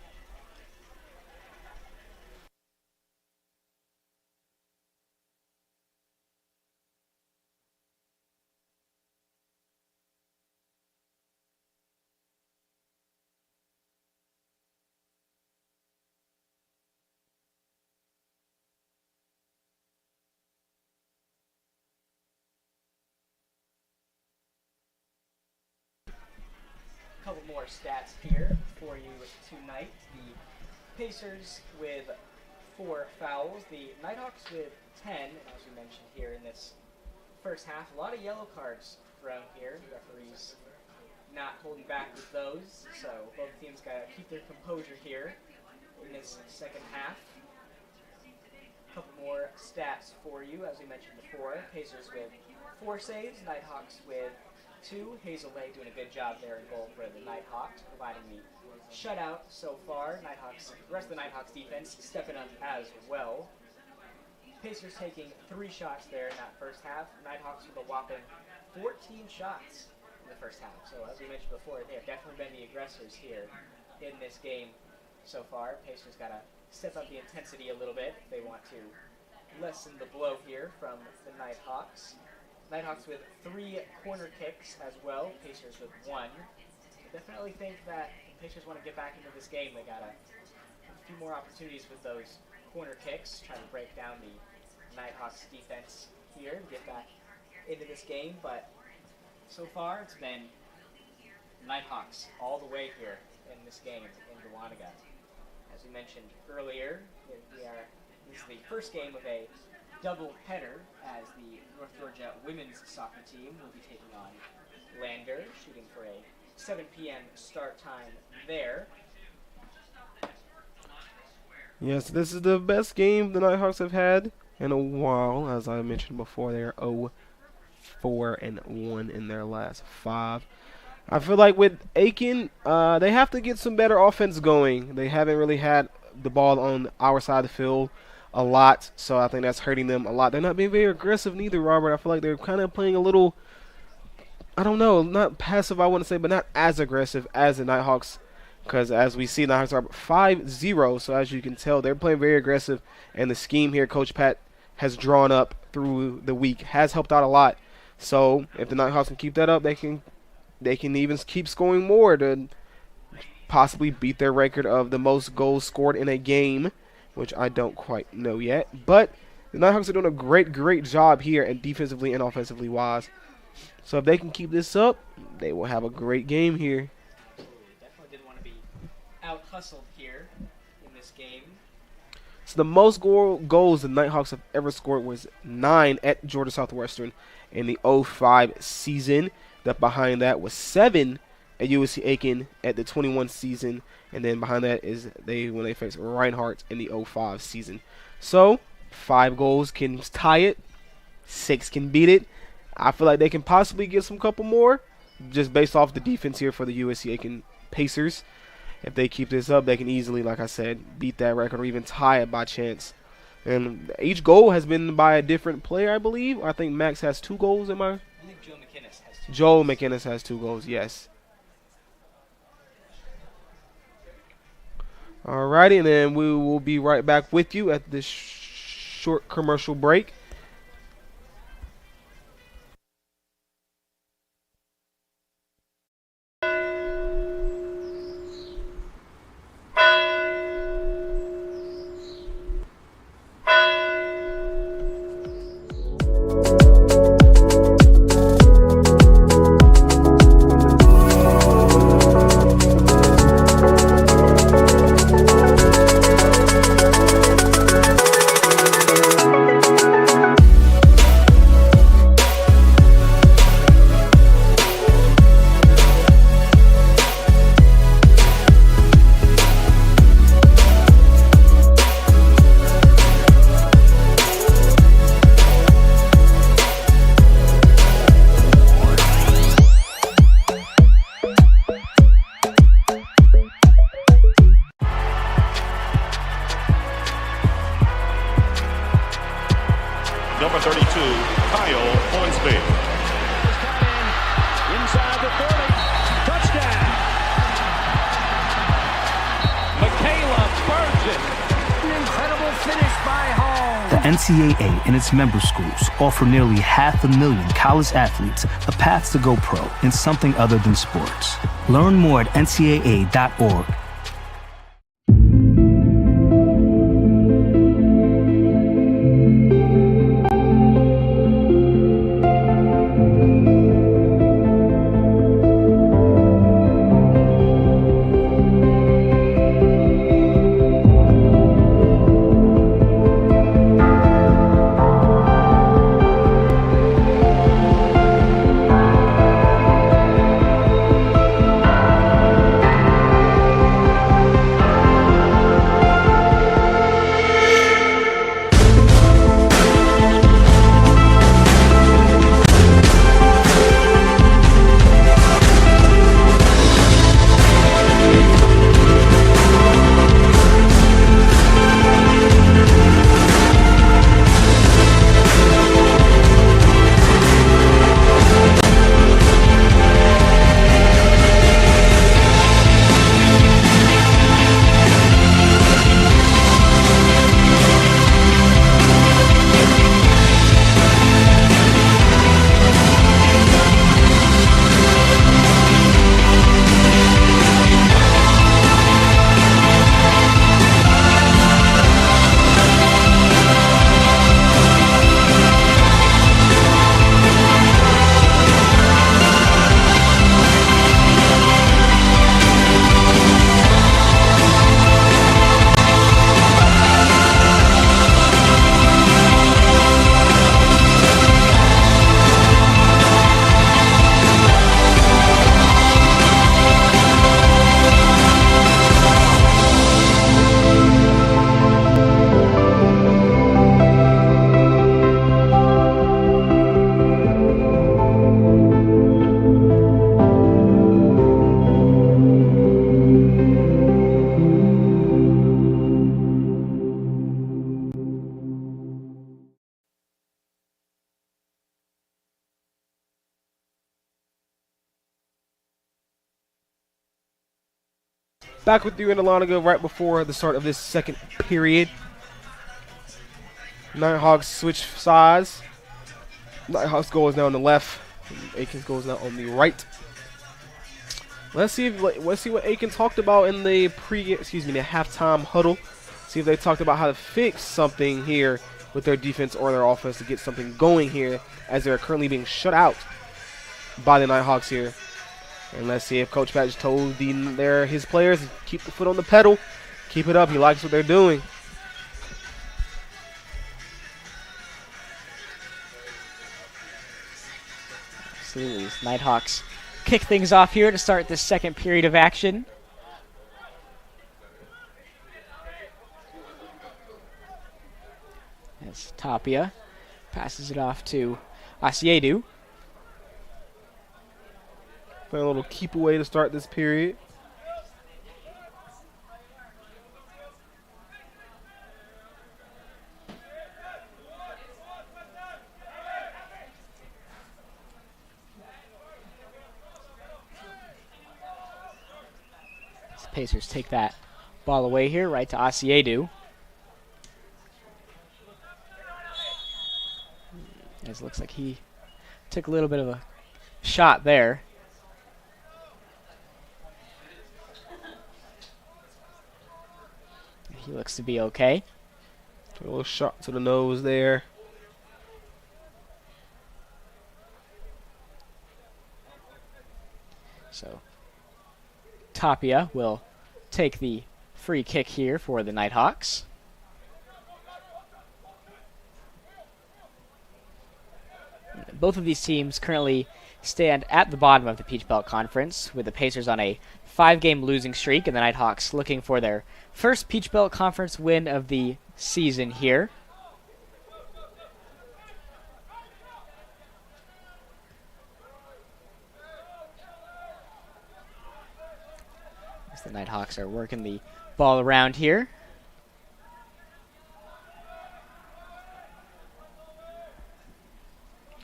Couple more stats here for you tonight. The Pacers with 4 fouls, the Nighthawks with 10, and as we mentioned here in this first half, a lot of yellow cards thrown here. Referees not holding back with those, so both teams got to keep their composure here in this second half. A couple more stats for you, as we mentioned before. Pacers with 4 saves, Nighthawks with 2. Hazel Lay doing a good job there in goal for the Nighthawks, providing the shutout so far. The rest of the Nighthawks defense stepping up as well. Pacers taking 3 shots there in that first half. Nighthawks with a whopping 14 shots in the first half. So as we mentioned before, they have definitely been the aggressors here in this game so far. Pacers got to step up the intensity a little bit if they want to lessen the blow here from the Nighthawks. Nighthawks with 3 corner kicks as well, Pacers with 1. I definitely think that if Pacers want to get back into this game, they got a few more opportunities with those corner kicks, trying to break down the Nighthawks defense here and get back into this game. But so far, it's been Nighthawks all the way here in this game in Dahlonega. As we mentioned earlier, this is the first game of a double header, as the North Georgia women's soccer team will be taking on Lander, shooting for a 7 p.m. start time there. Yes, this is the best game the Nighthawks have had in a while. As I mentioned before, they are 0-4-1 in their last 5. I feel like with Aiken, they have to get some better offense going. They haven't really had the ball on our side of the field a lot, so I think that's hurting them a lot. They're not being very aggressive neither, Robert. I feel like they're kind of playing a little, I don't know, not passive I want to say, but not as aggressive as the Nighthawks because as we see, the Nighthawks are 5-0. So as you can tell, they're playing very aggressive, and the scheme here Coach Pat has drawn up through the week has helped out a lot. So if the Nighthawks can keep that up, they can even keep scoring more to possibly beat their record of the most goals scored in a game, which I don't quite know yet. But the Nighthawks are doing a great job here, and defensively and offensively wise. So if they can keep this up, they will have a great game here. Definitely didn't want to be out-hustled here in this game. So the most goals the Nighthawks have ever scored was 9 at Georgia Southwestern in the 05 season. That behind that was 7 at USC Aiken at the 21 season, and then behind that is when they faced Reinhardt in the 05 season. So 5 goals can tie it, 6 can beat it. I feel like they can possibly get some couple more, just based off the defense here for the USC Aiken Pacers. If they keep this up, they can easily, like I said, beat that record or even tie it by chance. And each goal has been by a different player, I believe. I think Max has 2 goals in my. I think Joe McInnes has 2 Joe McInnes has 2 goals, yes. Alrighty, and then we will be right back with you at this short commercial break. Number 32, Kyle Hornsby. Inside the 30. Touchdown. Michaela Burgess. An incredible finish by home. The NCAA and its member schools offer nearly 500,000 college athletes a path to go pro in something other than sports. Learn more at ncaa.org. Back with you in Dahlonega right before the start of this second period. Nighthawks switch sides. Nighthawks goal is now on the left. Aiken's goal is now on the right. Let's see what Aiken talked about in the the halftime huddle. See if they talked about how to fix something here with their defense or their offense to get something going here, as they're currently being shut out by the Nighthawks here. And let's see if Coach Patch told his players to keep the foot on the pedal, keep it up. He likes what they're doing. Absolutely, Nighthawks kick things off here to start this second period of action. As Tapia passes it off to Asiedu. Playing a little keep away to start this period. Pacers take that ball away here, right to Asiedu. As it looks like he took a little bit of a shot there. He looks to be okay. A little shot to the nose there. So Tapia will take the free kick here for the Nighthawks. Both of these teams currently stand at the bottom of the Peach Belt Conference, with the Pacers on a 5-game losing streak and the Nighthawks looking for their first Peach Belt Conference win of the season here. As the Nighthawks are working the ball around here.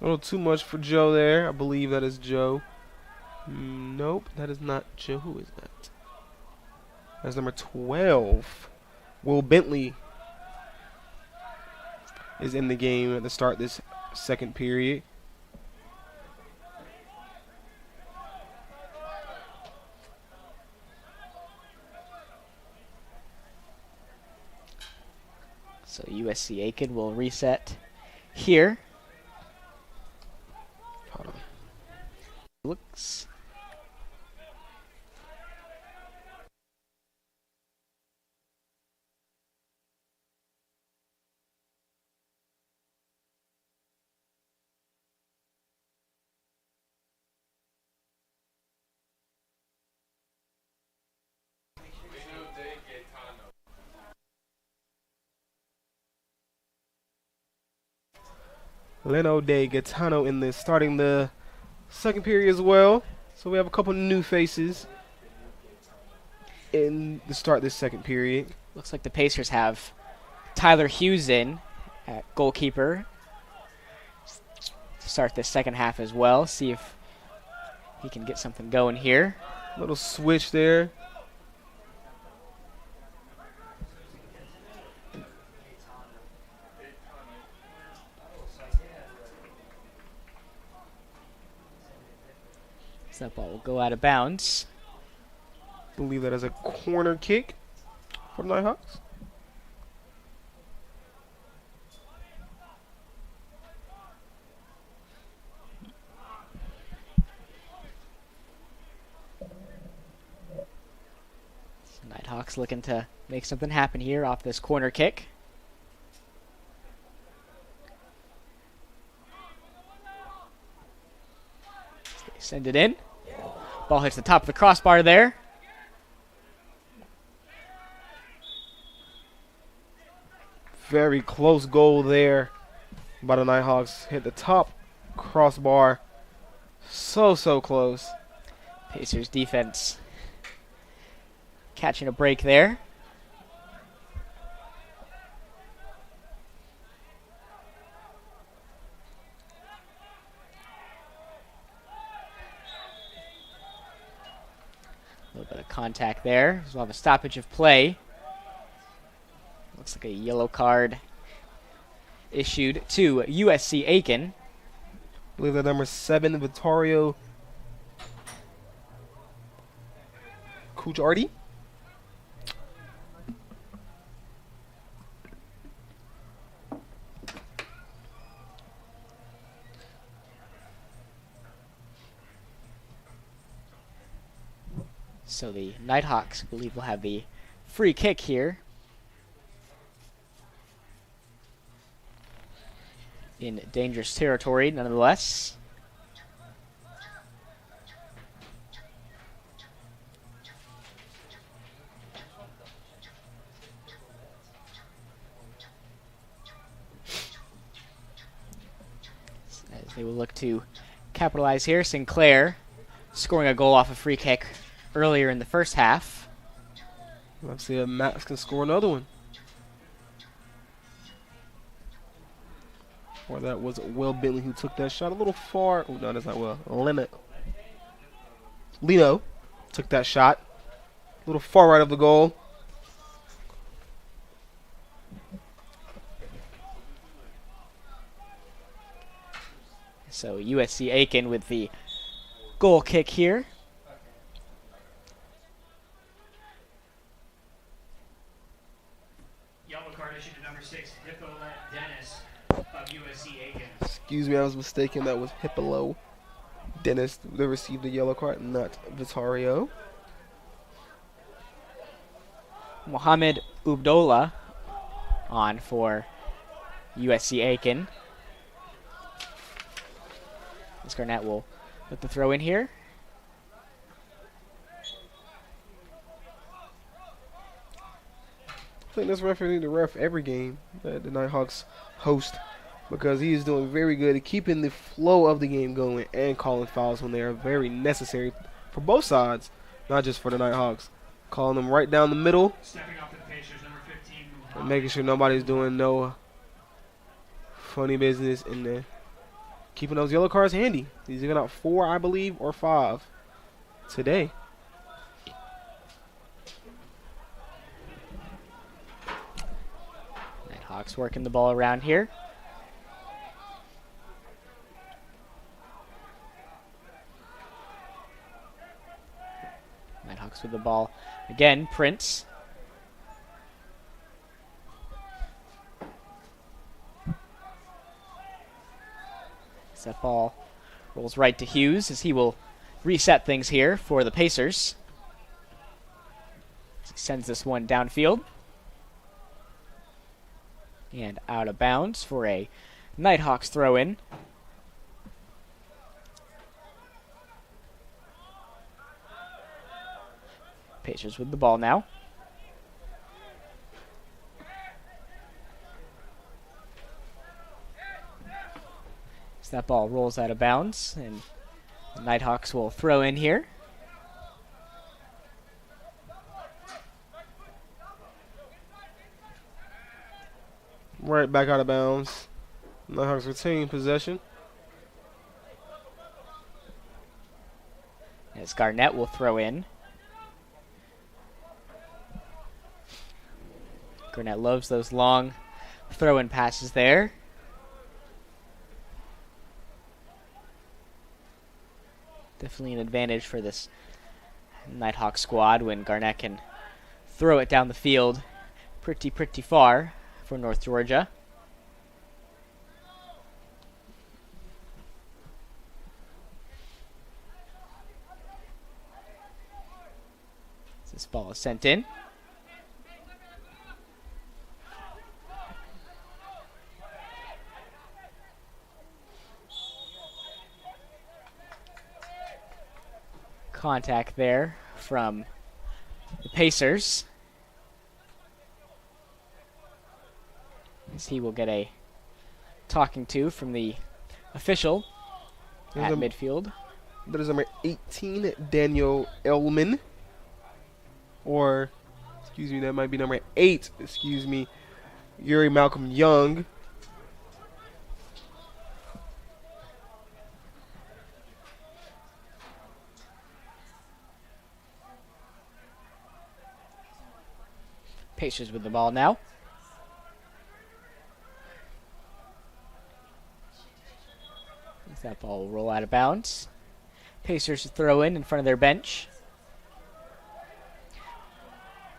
A little too much for Joe there. I believe that is Joe. Nope, that is not Joe. Who is that? That's number 12. Will Bentley is in the game at the start of this second period. So USC Aiken will reset here. Hold on. Looks. Leno De Gaetano in this, starting the second period as well. So we have a couple new faces in the start of this second period. Looks like the Pacers have Tyler Hughes in at goalkeeper to start this second half as well. See if he can get something going here. Little switch there. That ball will go out of bounds. I believe that is a corner kick for the Nighthawks. Nighthawks looking to make something happen here off this corner kick. They send it in. Ball hits the top of the crossbar there. Very close goal there by the Nighthawks. Hit the top crossbar. So close. Pacers defense catching a break there. A little bit of contact there. So we'll have a stoppage of play. Looks like a yellow card issued to USC Aiken. I believe that number 7, Vittorio Cucciardi. So the Nighthawks, I believe, will have the free kick here. In dangerous territory, nonetheless. As they will look to capitalize here, Sinclair scoring a goal off a free kick earlier in the first half. Let's see if Max can score another one. Or that was Will Bentley who took that shot a little far. Oh, no, that's not Will. Lino took that shot a little far right of the goal. So USC Aiken with the goal kick here. Yellow card issued to number 6, Hippolyte Dennis of USC Aiken. Excuse me, I was mistaken. That was Hippolo Dennis that received the yellow card, not Vittorio. Mohamed Ubdola on for USC Aiken. As Garnett will let the throw in here. I think this referee need to ref every game that the Nighthawks host because he is doing very good at keeping the flow of the game going and calling fouls when they are very necessary for both sides, not just for the Nighthawks. Calling them right down the middle and making sure nobody's doing no funny business in there. Keeping those yellow cards handy. He's given out 4, I believe, or 5 today. Nighthawks working the ball around here. Nighthawks with the ball again. Prince. That ball rolls right to Hughes as he will reset things here for the Pacers. He sends this one downfield. And out of bounds for a Nighthawks throw in. Pacers with the ball now. That ball rolls out of bounds, and the Nighthawks will throw in here. Right back out of bounds. Nighthawks retain possession. As Garnett will throw in. Garnett loves those long throw-in passes there. Definitely an advantage for this Nighthawk squad when Garnett can throw it down the field pretty far for North Georgia. This ball is sent in. Contact there from the Pacers. As he will get a talking to from the official at midfield. That is number 18, Daniel Elman. Or, excuse me, that might be number 8, excuse me, Yuri Malcolm Young. Pacers with the ball now. That ball will roll out of bounds. Pacers throw in front of their bench.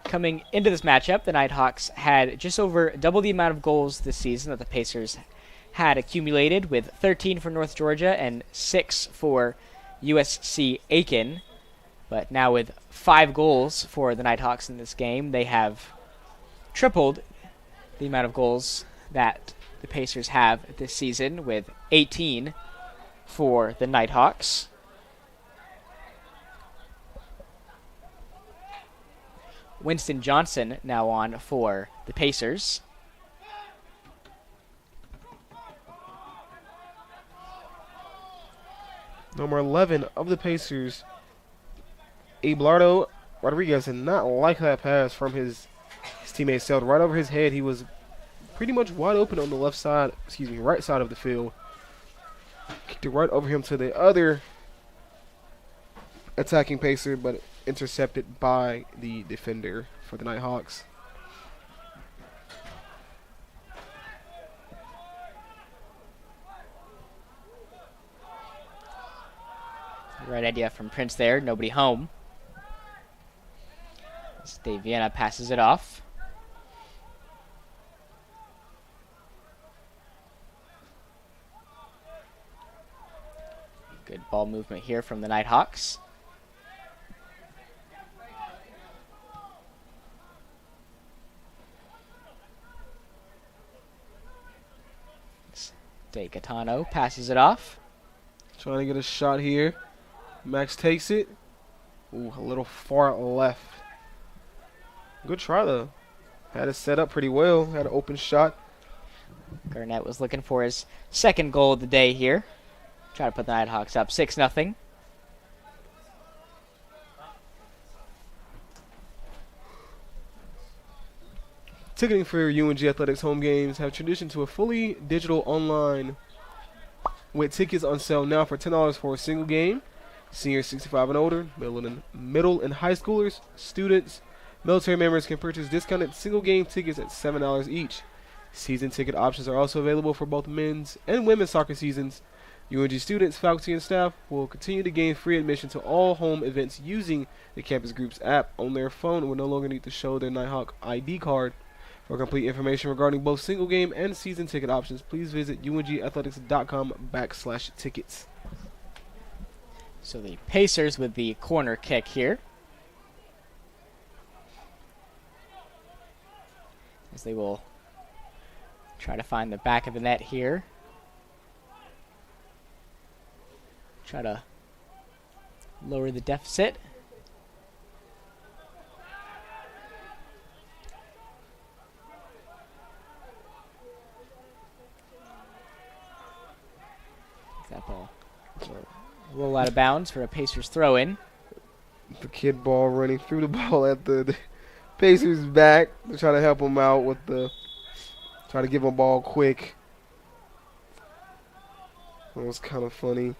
Coming into this matchup, the Nighthawks had just over double the amount of goals this season that the Pacers had accumulated, with 13 for North Georgia and 6 for USC Aiken. But now with 5 goals for the Nighthawks in this game, they have tripled the amount of goals that the Pacers have this season, with 18 for the Nighthawks. Winston Johnson now on for the Pacers. Number 11 of the Pacers, Abelardo Rodriguez, did not like that pass from his teammate. Sailed right over his head. He was pretty much wide open on the right side of the field. Kicked it right over him to the other attacking Pacer, but intercepted by the defender for the Nighthawks. Right idea from Prince there. Nobody home. Dave Vienna passes it off. Good ball movement here from the Nighthawks. De Catano passes it off. Trying to get a shot here. Max takes it. Ooh, a little far left. Good try, though. Had it set up pretty well. Had an open shot. Garnett was looking for his second goal of the day here. Try to put the Nighthawks up 6-0. Ticketing for UNG Athletics home games have transitioned to a fully digital online with tickets on sale now for $10 for a single game. Seniors 65 and older, middle and high schoolers, students, military members can purchase discounted single game tickets at $7 each. Season ticket options are also available for both men's and women's soccer seasons. UNG students, faculty, and staff will continue to gain free admission to all home events using the Campus Groups app on their phone and will no longer need to show their Nighthawk ID card. For complete information regarding both single game and season ticket options, please visit ungathletics.com/tickets. So the Pacers with the corner kick here, as they will try to find the back of the net here. Try to lower the deficit. That ball will roll out of bounds for a Pacers throw-in. The kid ball running through the ball at the Pacers' back. They're trying to help him out with try to give him a ball quick. That was kind of funny.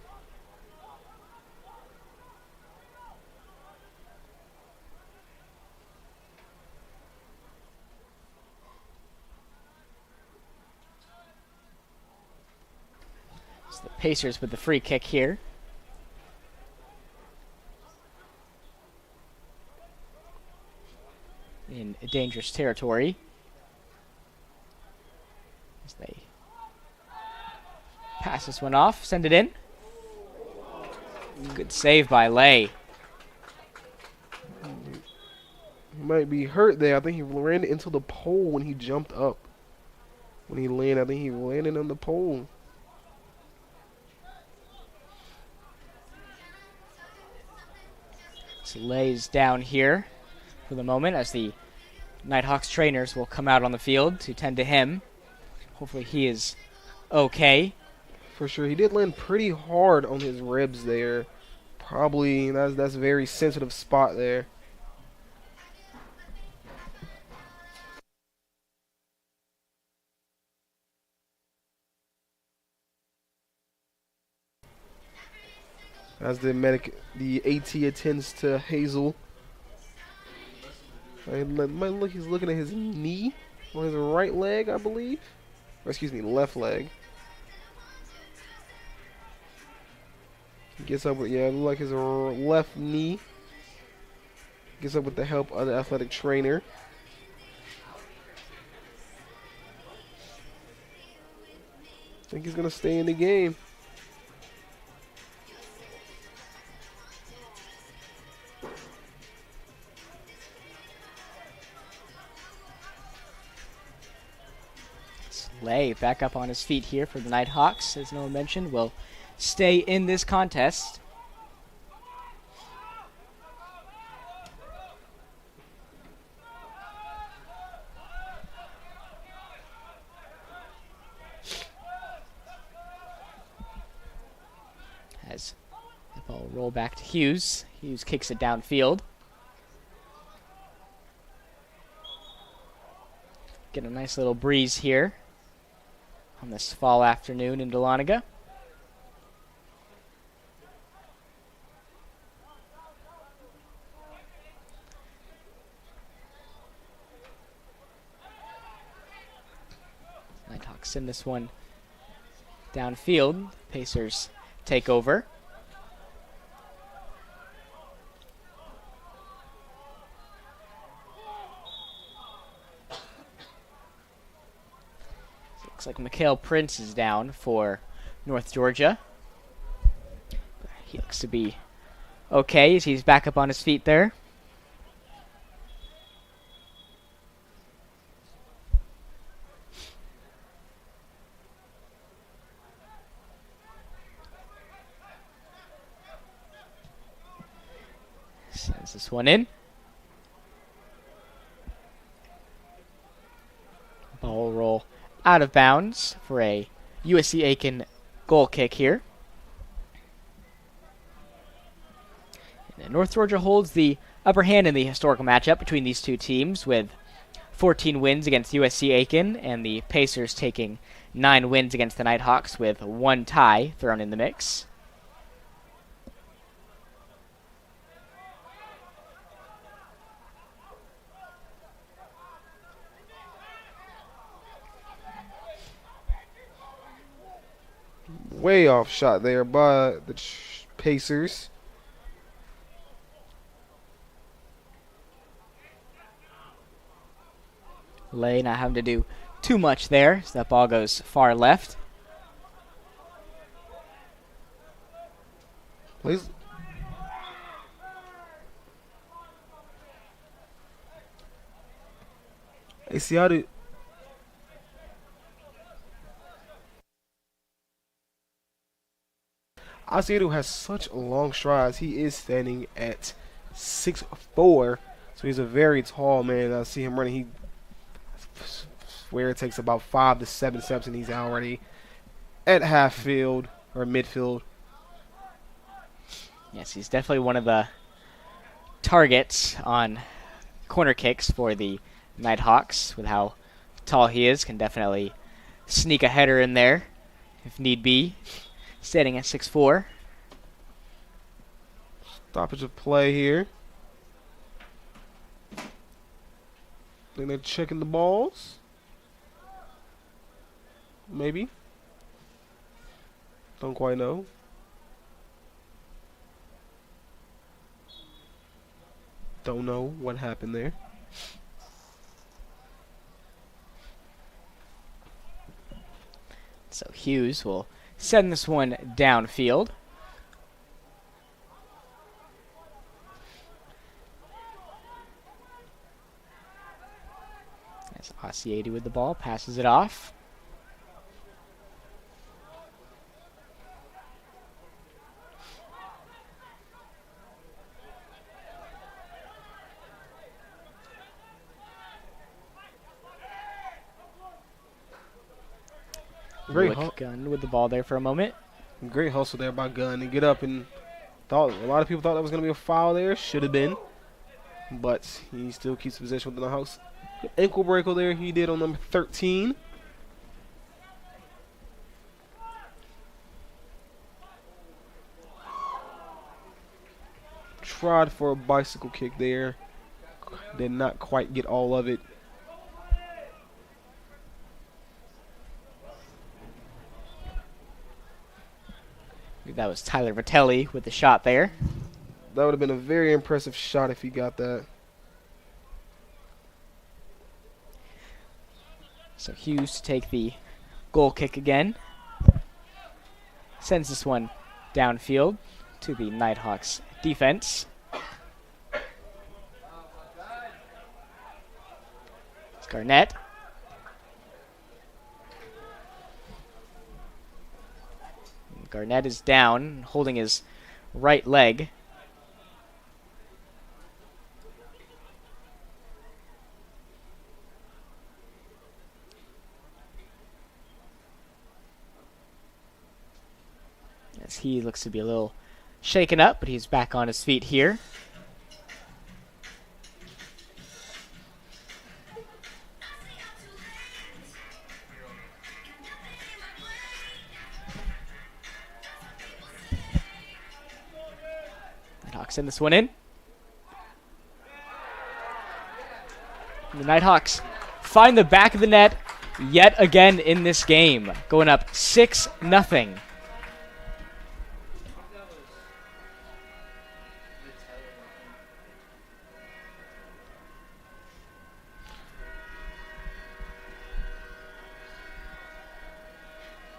So the Pacers with the free kick here. In dangerous territory. As they pass this one off, send it in. Good save by Lay. He might be hurt there. I think he ran into the pole when he jumped up. When he landed, I think he landed on the pole. So Lay's down here for the moment as the Nighthawks trainers will come out on the field to tend to him. Hopefully he is okay. For sure. He did land pretty hard on his ribs there. Probably that's a very sensitive spot there. As the AT attends to Hazel. He's looking at his knee on his right leg, I believe. Or excuse me, left leg. Gets up with, yeah, look like his left knee. Gets up with the help of the athletic trainer. I think he's going to stay in the game. Slay back up on his feet here for the Nighthawks, as Noah mentioned, will stay in this contest. As the ball roll back to Hughes. Hughes kicks it downfield. Get a nice little breeze here on this fall afternoon in Dahlonega. Nighthawks send this one downfield. Pacers take over. Looks like Mikhail Prince is down for North Georgia. He looks to be okay as he's back up on his feet there. Sends this one in. Ball roll out of bounds for a USC Aiken goal kick here. And North Georgia holds the upper hand in the historical matchup between these two teams with 14 wins against USC Aiken, and the Pacers taking 9 wins against the Nighthawks with 1 tie thrown in the mix. Way off shot there by the Pacers. Lay not having to do too much there, so that ball goes far left. Please. Asiatu. Asiatu has such long strides. He is standing at 6'4", so he's a very tall man. I see him running. He swear it takes about 5 to 7 steps, and he's already at half field or midfield. Yes, he's definitely one of the targets on corner kicks for the Nighthawks. With how tall he is, can definitely sneak a header in there if need be. Standing at 6'4". Stoppage of play here. Then they're checking the balls. Maybe. Don't quite know. Don't know what happened there. So Hughes will send this one downfield. As Asiatu with the ball, passes it off. Great Gunn with the ball there for a moment. Great hustle there by Gunn to get up, and thought a lot of people thought that was going to be a foul there. Should have been, but he still keeps possession within the house. Ankle breaker there he did on number 13. Tried for a bicycle kick there. did not quite get all of it. That was Tyler Vitelli with the shot there. That would have been a very impressive shot if he got that. So Hughes to take the goal kick again. Sends this one downfield to the Nighthawks defense. It's Garnett. Garnett is down, holding his right leg. As he looks to be a little shaken up, but he's back on his feet here. Nighthawks send this one in. The Nighthawks find the back of the net yet again in this game, going up 6-0.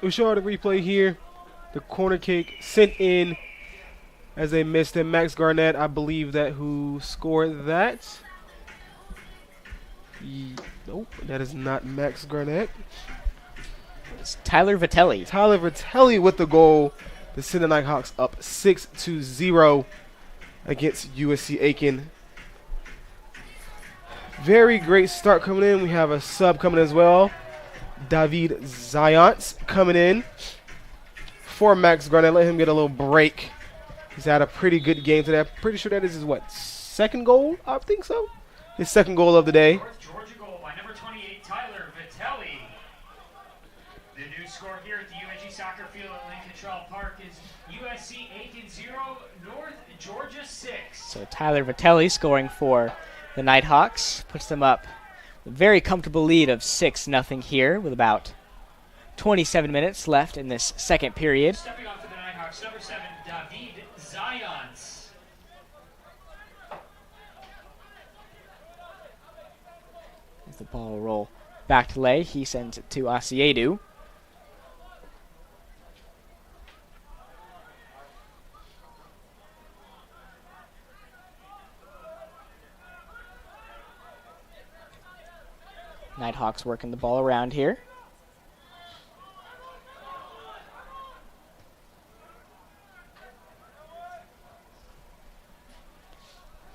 We show the replay here. The corner kick sent in as they missed it. Max Garnett, I believe that who scored that. Nope, that is not Max Garnett. It's Tyler Vitelli. Tyler Vitelli with the goal to send the Nighthawks up 6-0 against USC Aiken. Very great start coming in. We have a sub coming as well. David Zayance coming in for Max Garnett. Let him get a little break. He's had a pretty good game today. I'm pretty sure that is his, second goal? I think so. His second goal of the day. North Georgia goal by number 28, Tyler Vitelli. The new score here at the UNG soccer field at Lincoln Trail Park is USC Aiken 0, North Georgia 6. So Tyler Vitelli scoring for the Nighthawks. Puts them up a very comfortable lead of 6-0 here with about 27 minutes left in this second period. Stepping on for the Nighthawks, number 7, David Zayance. As the ball will roll back to Lay, he sends it to Asiedu. Nighthawks working the ball around here.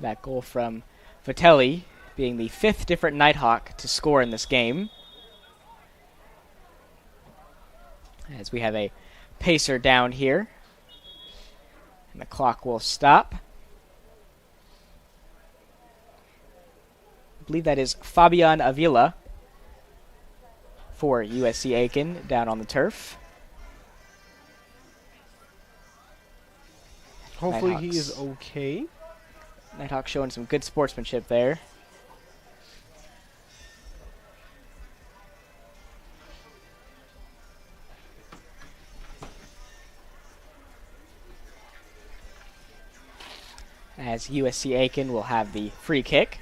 That goal from Vitelli being the 5th different Nighthawk to score in this game. As we have a pacer down here. And the clock will stop. I believe that is Fabian Avila for USC Aiken down on the turf. Hopefully Nighthawks. he is okay. Nighthawks showing some good sportsmanship there. As USC Aiken will have the free kick.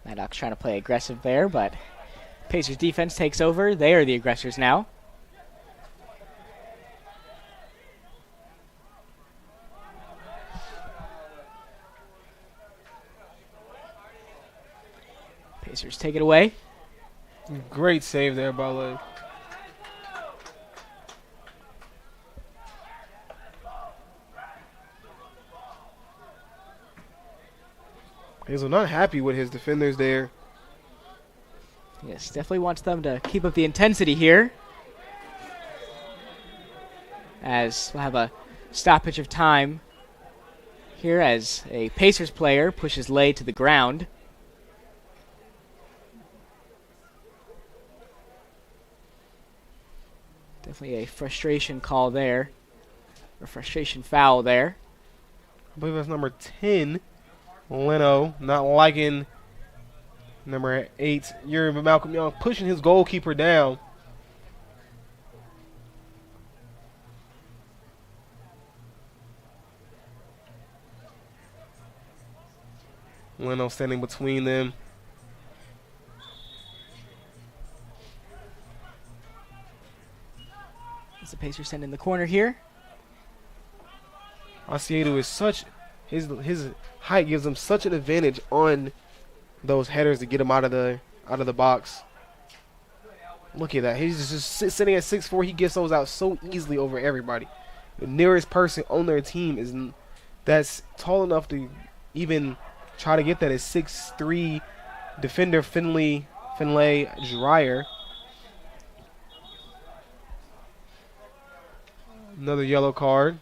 Nighthawks trying to play aggressive there, but Pacers defense takes over. They are the aggressors now. Pacers take it away. Great save there by Lay. Hazel not happy with his defenders there. Yes, definitely wants them to keep up the intensity here. As we'll have a stoppage of time here as a Pacers player pushes Lay to the ground. Definitely a frustration call there. A frustration foul there. I believe that's number 10. Leno not liking number 8. You're Malcolm Young pushing his goalkeeper down. Leno standing between them. As the Pacers send in the corner here. Asiedu is such his height gives him such an advantage on those headers to get him out of the box. Look at that. He's just sitting at 6'4". He gets those out so easily over everybody. The nearest person on their team that's tall enough to even try to get that is 6'3" defender Finlay Dreyer. Another yellow card.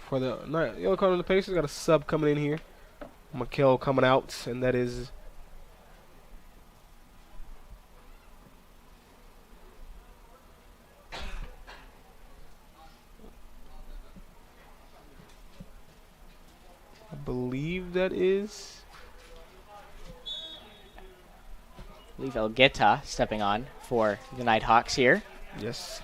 For the yellow card on the Pacers, got a sub coming in here. Mikel coming out, and that is I believe that is Elgueta stepping on for the Nighthawks here. Yes.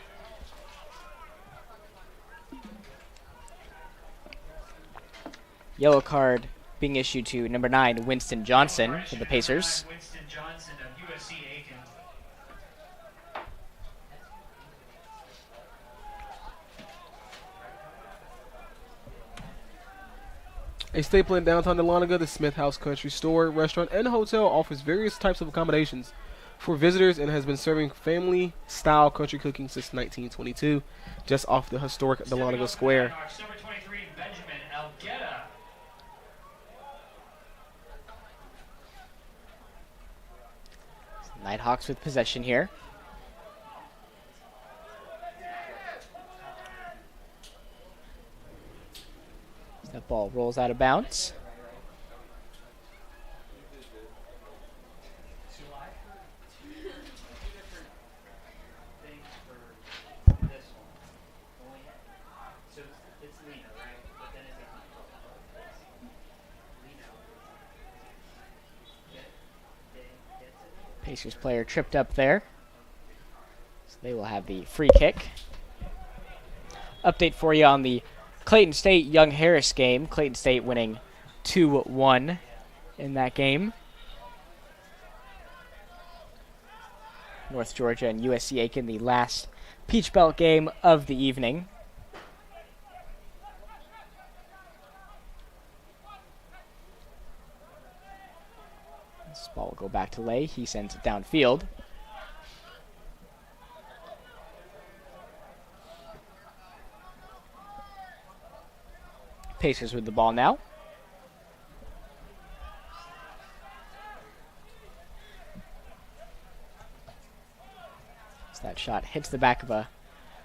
Yellow card being issued to number 9, Winston Johnson for the Pacers. Winston Johnson of USC Aiken. A staple in downtown Dahlonega, the Smith House Country Store, Restaurant, and Hotel offers various types of accommodations for visitors and has been serving family-style country cooking since 1922, just off the historic Dahlonega Square. Number 23, Benjamin Elgueta. Nighthawks with possession here. That ball rolls out of bounds. Pacers player tripped up there. So they will have the free kick. Update for you on the Clayton State Young Harris game. Clayton State winning 2-1 in that game. North Georgia and USC Aiken, the last Peach Belt game of the evening. This ball will go back to Lay. He sends it downfield. Pacers with the ball now. So that shot hits the back of a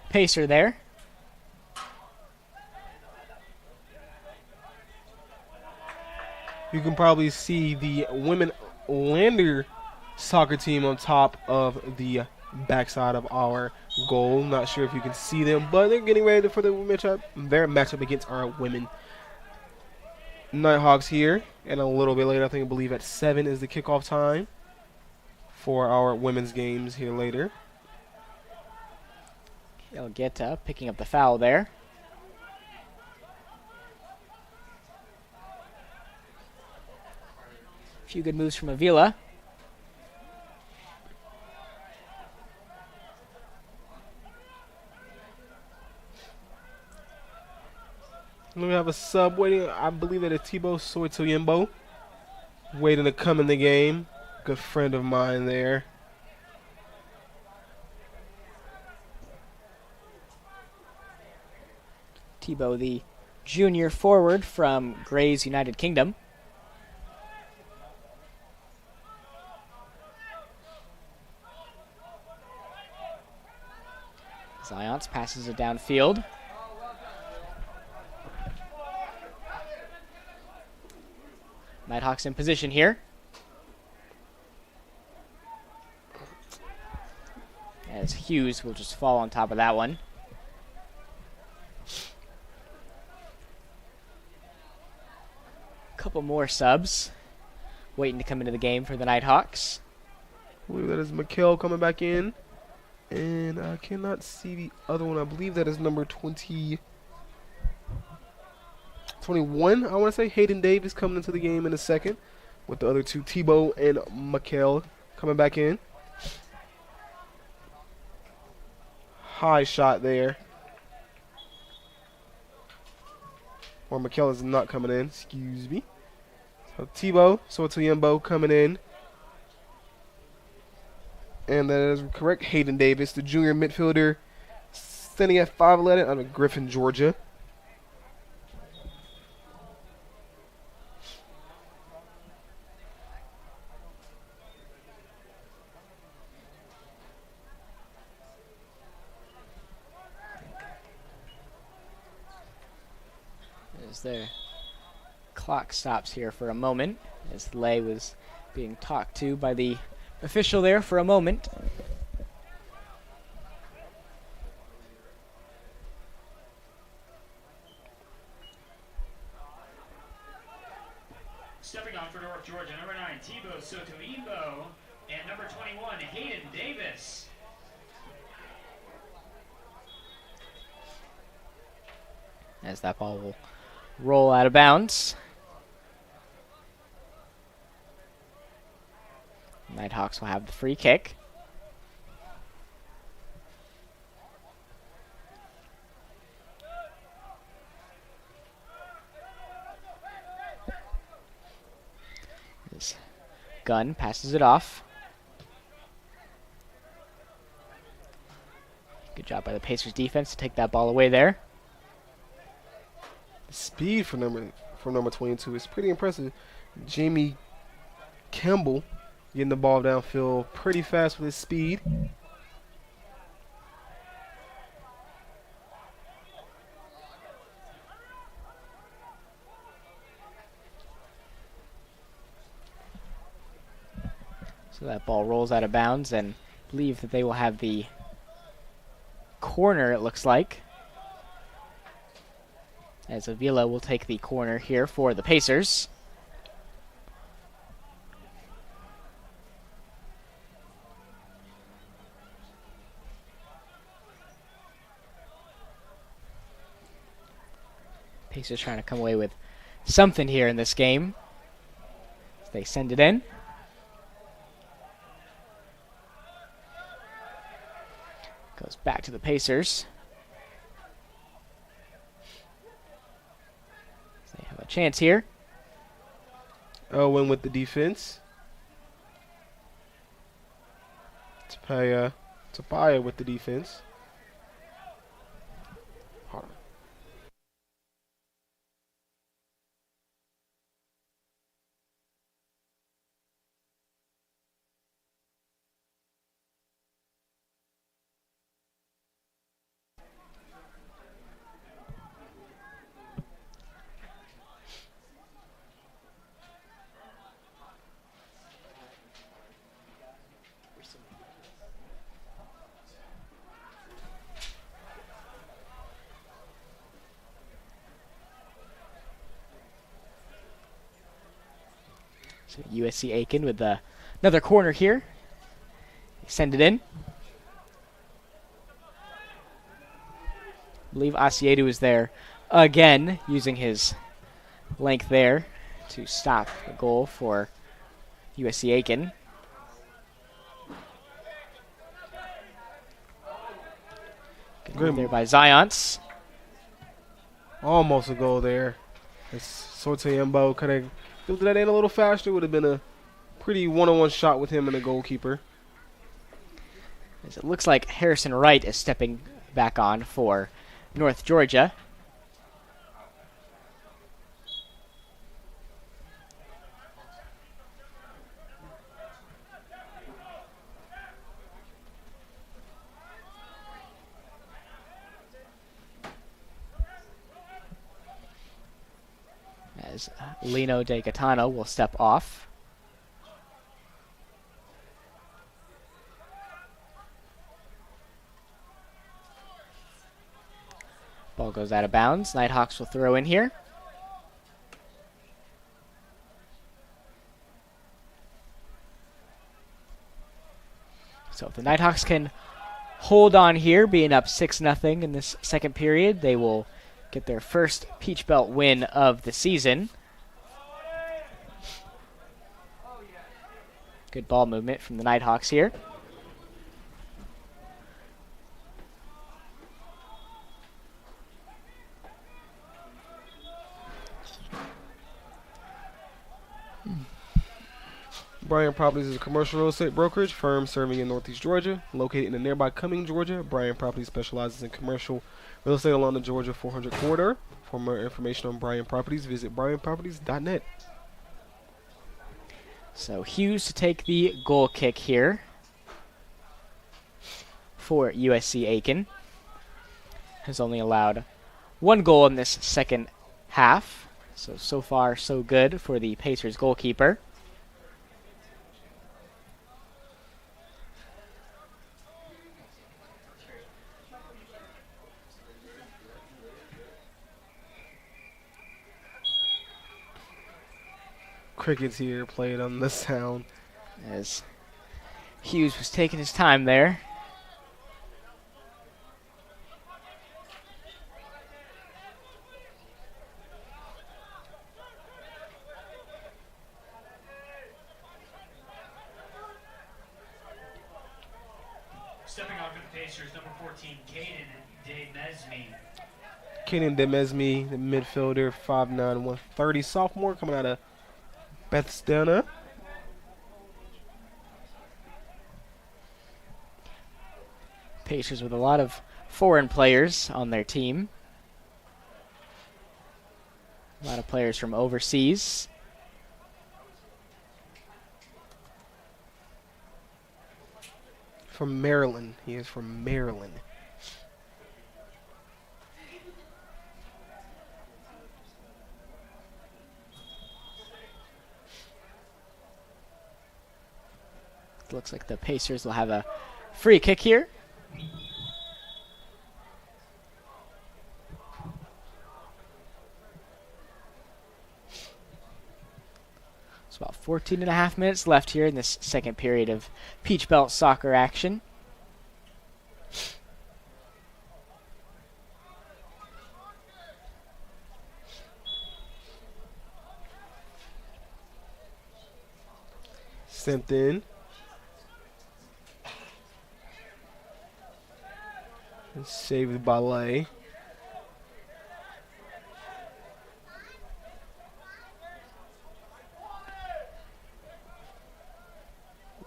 Pacer there. You can probably see the women Lander soccer team on top of the backside of our goal. Not sure if you can see them, but they're getting ready for their matchup against our women Nighthawks here. And a little bit later, I believe at 7 is the kickoff time for our women's games here later. Elgueta picking up the foul there. A few good moves from Avila. We have a sub waiting. I believe that is Tebow Soitoyembo waiting to come in the game. Good friend of mine there. Tebow, the junior forward from Gray's United Kingdom. Zions passes it downfield. Nighthawks in position here. As Hughes will just fall on top of that one. Couple more subs waiting to come into the game for the Nighthawks. I believe that is McKell coming back in. And I cannot see the other one. I believe that is number 21, I want to say. Hayden Davis coming into the game in a second. With the other two, Tebow and McKell, coming back in. High shot there. Or McKell is not coming in. Excuse me. So Tebow, Sotoyembo coming in. And that is correct. Hayden Davis, the junior midfielder, standing at 5'11" out of Griffin, Georgia. As their clock stops here for a moment, as Lay was being talked to by the official there for a moment. Stepping on for North Georgia, number 9, Tebow Sotoimbo, and number 21, Hayden Davis. As that ball will roll out of bounds. Nighthawks will have the free kick. This Gunn passes it off. Good job by the Pacers defense to take that ball away there. The speed from number 22 is pretty impressive. Jamie Campbell getting the ball downfield pretty fast with his speed. So that ball rolls out of bounds, and I believe that they will have the corner, it looks like. As Avila will take the corner here for the Pacers. Pacers trying to come away with something here in this game. As they send it in. Goes back to the Pacers. They have a chance here. Owen with the defense. Tapia with the defense. Hold on. So USC Aiken with another corner here. They send it in. I believe Asiedu is there again, using his length there to stop the goal for USC Aiken. Good there by Zions. Almost a goal there. Sotoyembo could have filled that in a little faster. Would have been a pretty one-on-one shot with him and the goalkeeper. As it looks like Harrison Wright is stepping back on for North Georgia. as Lino De Gaetano will step off. Ball goes out of bounds. Nighthawks will throw in here. So if the Nighthawks can hold on here, being up 6-0 in this second period, they will get their first Peach Belt win of the season. Good ball movement from the Nighthawks here. Bryan Properties is a commercial real estate brokerage firm serving in Northeast Georgia. Located in the nearby Cumming, Georgia, Bryan Properties specializes in commercial real estate along the Georgia 400 corridor. For more information on Bryan Properties, visit bryanproperties.net. So Hughes to take the goal kick here for USC Aiken. Has only allowed one goal in this second half. So far, so good for the Pacers goalkeeper. Crickets here played on the sound. As Hughes was taking his time there. Stepping on for the Pacers, number 14, Caden DeMesme. Caden DeMesme, the midfielder, 5'9", 130, sophomore, coming out of Bethesda. Pacers with a lot of foreign players on their team. A lot of players from overseas. From Maryland. He is from Maryland. Looks like the Pacers will have a free kick here. It's about 14.5 minutes left here in this second period of Peach Belt soccer action. Sent in. Saved by Lay.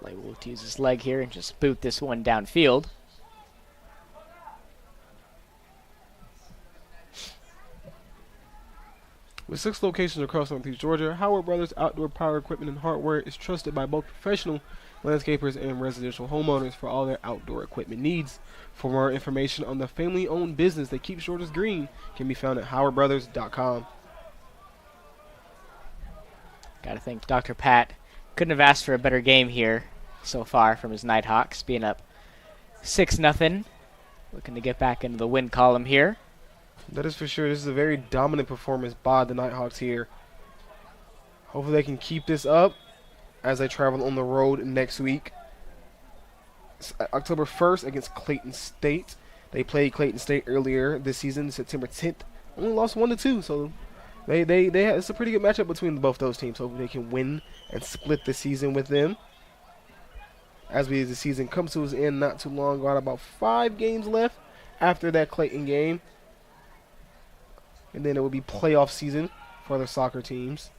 Lay will look to use his leg here and just boot this one downfield. With 6 locations across Northeast Georgia, Howard Brothers Outdoor Power Equipment and Hardware is trusted by both professional landscapers and residential homeowners for all their outdoor equipment needs. For more information on the family-owned business that keeps Georgia's green, can be found at howardbrothers.com. Gotta think Dr. Pat couldn't have asked for a better game here so far from his Nighthawks, being up 6-0. Looking to get back into the win column here. That is for sure. This is a very dominant performance by the Nighthawks here. Hopefully they can keep this up as they travel on the road next week. It's October 1st against Clayton State. They played Clayton State earlier this season, September 10th. Only lost 1-2, so it's a pretty good matchup between both those teams. Hopefully they can win and split the season with them. As the season comes to its end not too long, got about 5 games left after that Clayton game. And then it will be playoff season for other soccer teams.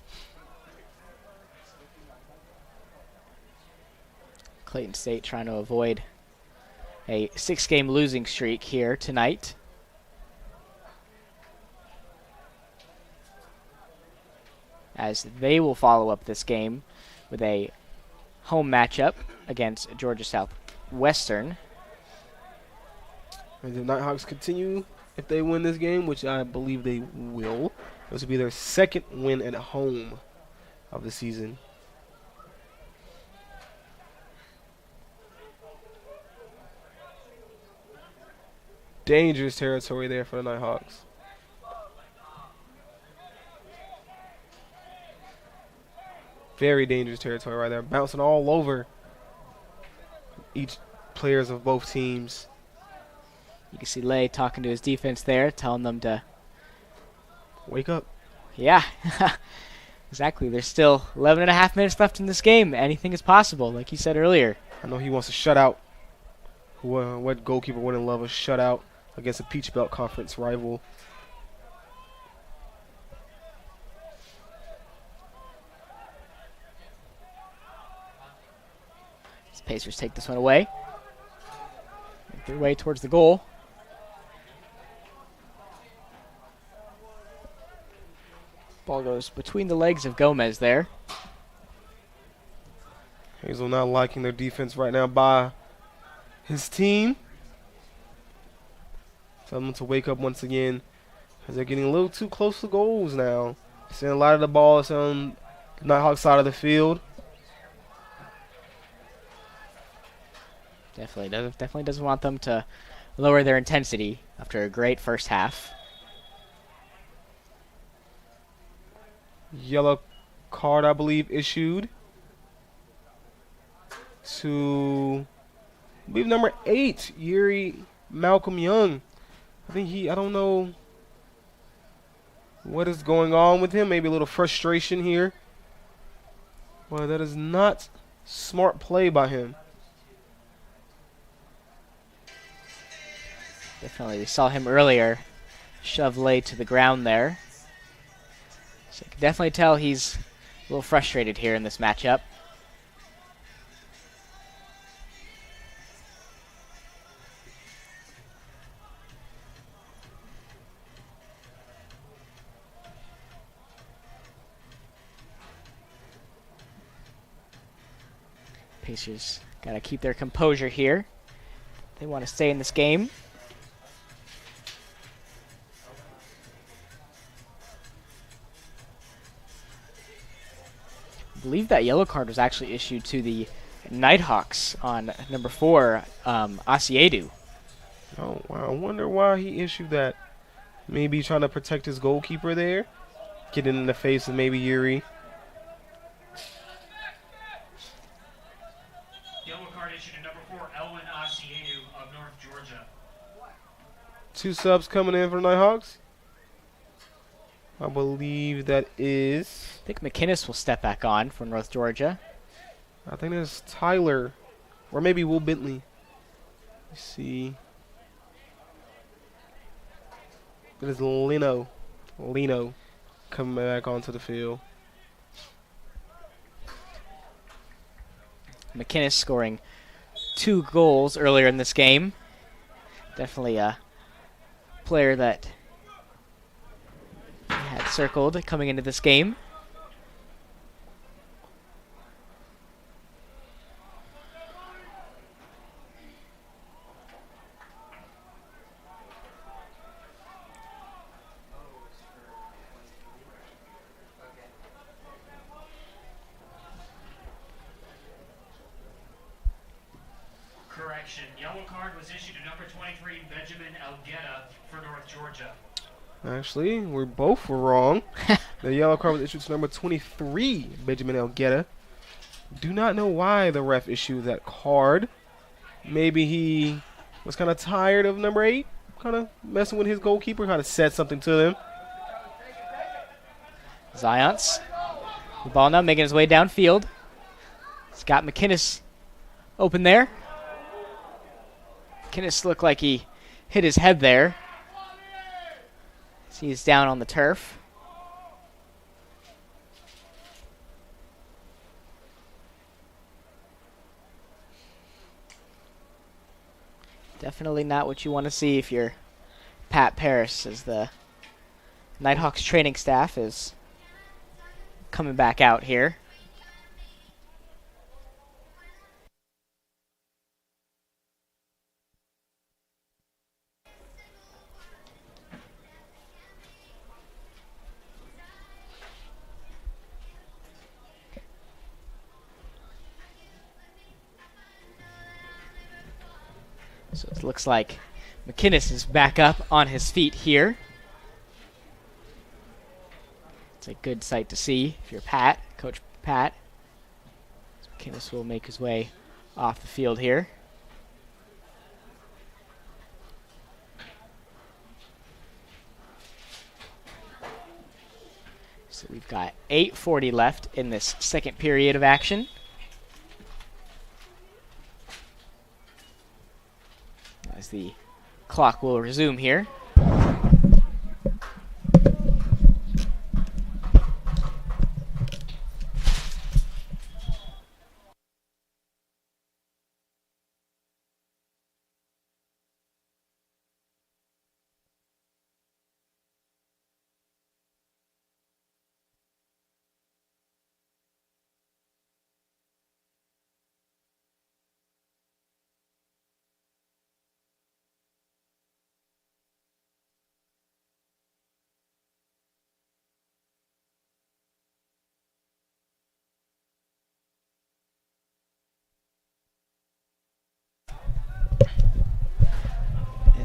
Clayton State trying to avoid a 6-game losing streak here tonight. As they will follow up this game with a home matchup against Georgia Southwestern. And the Nighthawks continue, if they win this game, which I believe they will, This will be their second win at home of the season. Dangerous territory there for the Nighthawks. Very dangerous territory right there. Bouncing all over each players of both teams. You can see Lay talking to his defense there, telling them to wake up. Yeah, exactly. There's still 11 and a half minutes left in this game. Anything is possible, like you said earlier. I know he wants to shut out. What goalkeeper wouldn't love a shutout against a Peach Belt Conference rival? As Pacers take this one away. Make their way towards the goal. Ball goes between the legs of Gomez there. Hazel not liking their defense right now by his team. Tell them to wake up once again as they're getting a little too close to goals now. Seeing a lot of the balls on the Nighthawk side of the field. Definitely doesn't want them to lower their intensity after a great first half. Yellow card, I believe, issued to, I believe, number 8, Yuri Malcolm Young. I don't know what is going on with him. Maybe a little frustration here. Well, that is not smart play by him. Definitely, we saw him earlier shove Lay to the ground there. So you can definitely tell he's a little frustrated here in this matchup. Pacers got to keep their composure here. They want to stay in this game. I believe that yellow card was actually issued to the Nighthawks on number 4, Asiedu. Oh, wow. I wonder why he issued that. Maybe trying to protect his goalkeeper there. Getting in the face of maybe Yuri. Yellow card issued to number 4, Elwin Asiedu of North Georgia. 2 subs coming in for the Nighthawks. I believe that is... I think McInnes will step back on for North Georgia. I think that's Tyler. Or maybe Will Bentley. Let's see. It is Lino coming back onto the field. McInnes scoring 2 goals earlier in this game. Definitely a player that had circled coming into this game. Correction. Yellow card was issued to number 23, Benjamin Elgeta for North Georgia. Actually, we both were wrong. The yellow card was issued to number 23, Benjamin Elgeta. Do not know why the ref issued that card. Maybe he was kind of tired of number 8, kind of messing with his goalkeeper, kind of said something to them. Zions. The ball now making his way downfield. It's got McInnes open there. McInnes looked like he hit his head there. He's down on the turf. Definitely not what you want to see if you're Pat Paris, as the Nighthawks training staff is coming back out here. So it looks like McInnes is back up on his feet here. It's a good sight to see if you're Coach Pat. McInnes will make his way off the field here. So we've got 8:40 left in this second period of action. As the clock will resume here.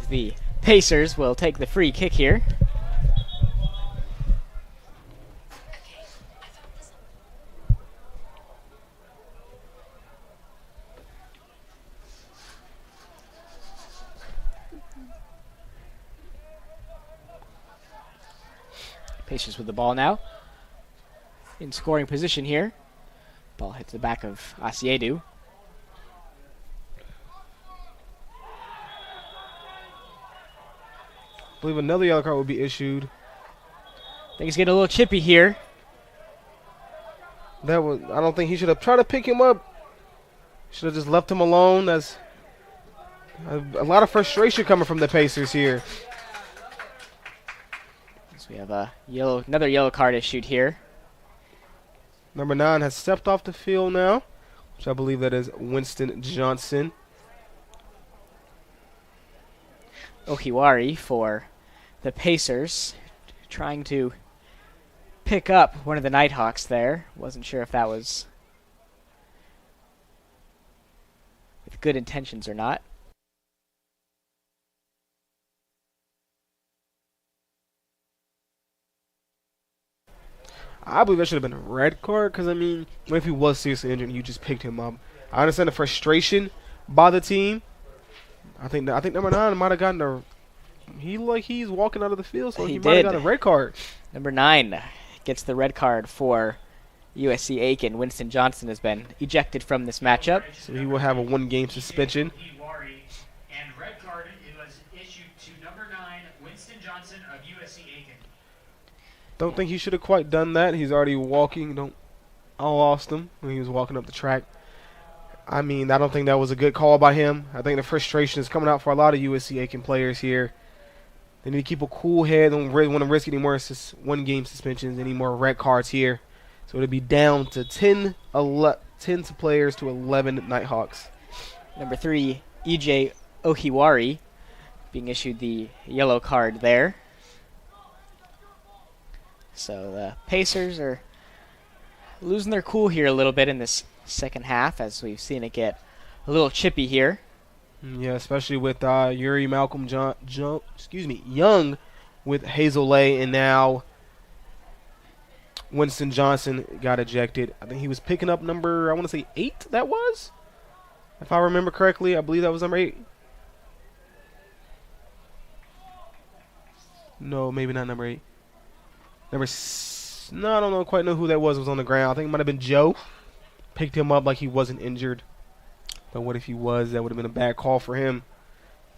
The Pacers will take the free kick here. Pacers with the ball now. In scoring position here. Ball hits the back of Asiedu. I believe another yellow card will be issued. I think he's getting a little chippy here. I don't think he should have tried to pick him up. Should have just left him alone. That's a lot of frustration coming from the Pacers here. So we have another yellow card issued here. Number 9 has stepped off the field now, which I believe that is Winston Johnson. Ohiwari for the Pacers, trying to pick up one of the Nighthawks there. Wasn't sure if that was with good intentions or not. I believe that should have been a red card because, I mean, if he was seriously injured and you just picked him up. I understand the frustration by the team. I think number 9 might have gotten he's walking out of the field, so he might have got a red card. Number 9 gets the red card for USC Aiken. Winston Johnson has been ejected from this matchup. So he will have a 1-game suspension. And red card was issued to number 9, Winston Johnson of USC Aiken. Don't think he should have quite done that. He's already walking. I lost him when he was walking up the track. I mean, I don't think that was a good call by him. I think the frustration is coming out for a lot of USC Aiken players here. They need to keep a cool head. Don't really want to risk any more 1-game suspensions, any more red cards here. So it'll be down to 10 players to 11 Nighthawks. Number 3, EJ Ohiwari, being issued the yellow card there. So the Pacers are losing their cool here a little bit in this second half, as we've seen it get a little chippy here. Yeah, especially with Yuri Malcolm Young with Hazelay, and now Winston Johnson got ejected. I think he was picking up number, I want to say 8, that was? If I remember correctly, I believe that was number 8. No, maybe not number 8. No, I don't quite know who that was on the ground. I think it might have been Joe. Picked him up like he wasn't injured. But what if he was? That would have been a bad call for him.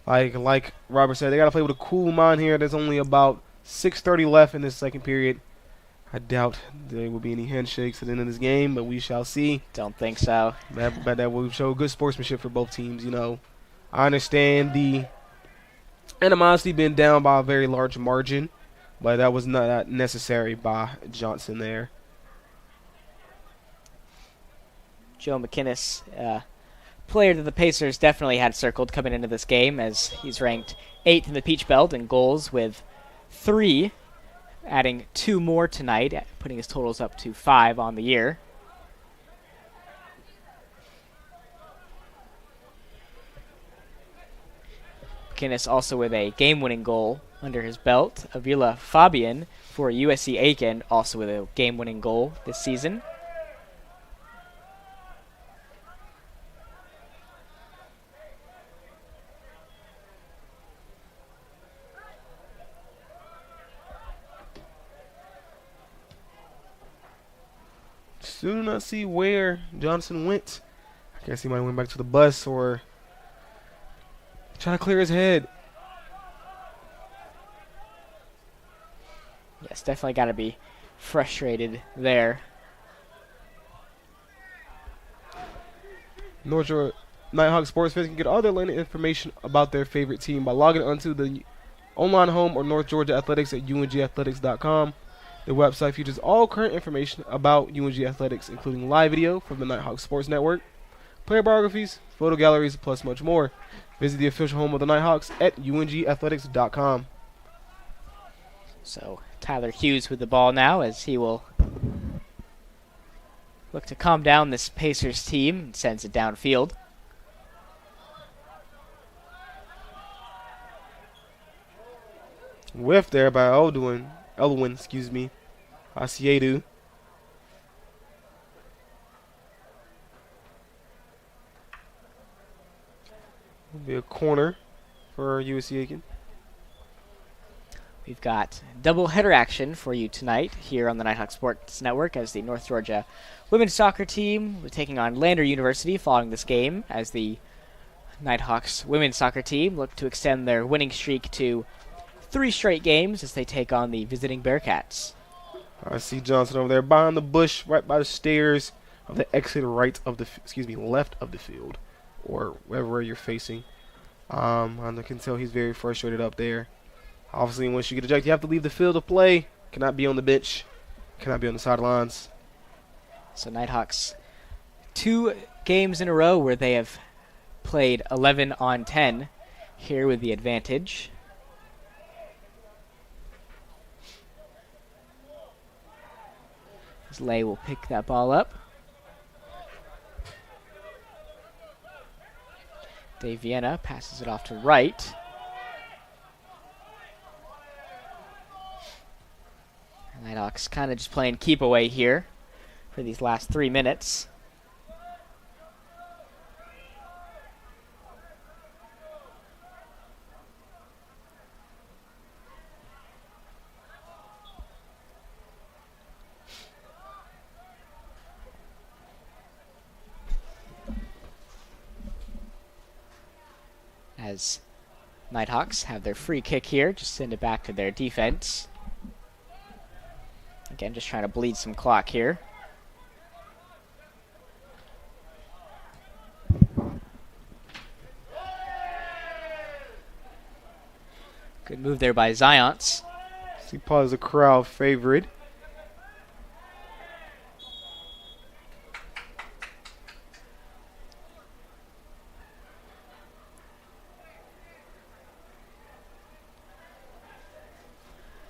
Like Robert said, they got to play with a cool mind here. There's only about 6:30 left in this second period. I doubt there will be any handshakes at the end of this game, but we shall see. Don't think so. But that will show good sportsmanship for both teams, you know. I understand the animosity being down by a very large margin, but that was not necessary by Johnson there. Joe McInnes, player that the Pacers definitely had circled coming into this game, as he's ranked 8th in the Peach Belt in goals with 3, adding 2 more tonight, putting his totals up to 5 on the year. McInnes also with a game-winning goal under his belt. Avila Fabian for USC Aiken, also with a game-winning goal this season. Still do not see where Johnson went. I guess he might have went back to the bus or trying to clear his head. Yes, definitely got to be frustrated there. North Georgia Nighthawk sports fans can get all their latest information about their favorite team by logging onto the online home or North Georgia Athletics at ungathletics.com. The website features all current information about UNG Athletics, including live video from the Nighthawk Sports Network, player biographies, photo galleries, plus much more. Visit the official home of the Nighthawks at ungathletics.com. So Tyler Hughes with the ball now as he will look to calm down this Pacers team and sends it downfield. Whiff there by Elwin, Asiedu. Will be a corner for USC Aiken. We've got double header action for you tonight here on the Nighthawk Sports Network as the North Georgia women's soccer team will be taking on Lander University following this game as the Nighthawks women's soccer team look to extend their winning streak to 3 straight games as they take on the visiting Bearcats. I see Johnson over there behind the bush, right by the stairs of the exit left of the field, or wherever you're facing. I can tell he's very frustrated up there. Obviously, once you get ejected, you have to leave the field to play. Cannot be on the bench. Cannot be on the sidelines. So Nighthawks, 2 games in a row where they have played 11 on 10 here with the advantage. As Lay will pick that ball up. Dave Vienna passes it off to right. Nighthawks kind of just playing keep away here for these last 3 minutes. As Nighthawks have their free kick here, just send it back to their defense. Again, just trying to bleed some clock here. Good move there by Zions. See, Paul is a crowd favorite.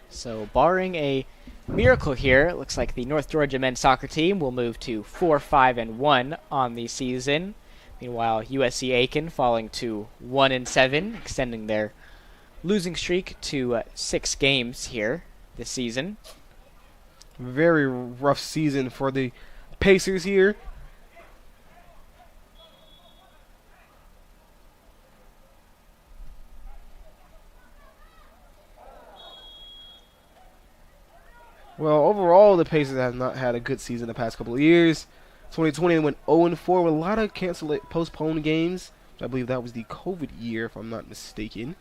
So barring a miracle here, it looks like the North Georgia men's soccer team will move to 4-5-1 on the season. Meanwhile, USC Aiken falling to 1-7, extending their losing streak to 6 games here this season. Very rough season for the Pacers here. Well, overall, the Pacers have not had a good season the past couple of years. 2020, they went 0-4 with a lot of postponed games. I believe that was the COVID year, if I'm not mistaken.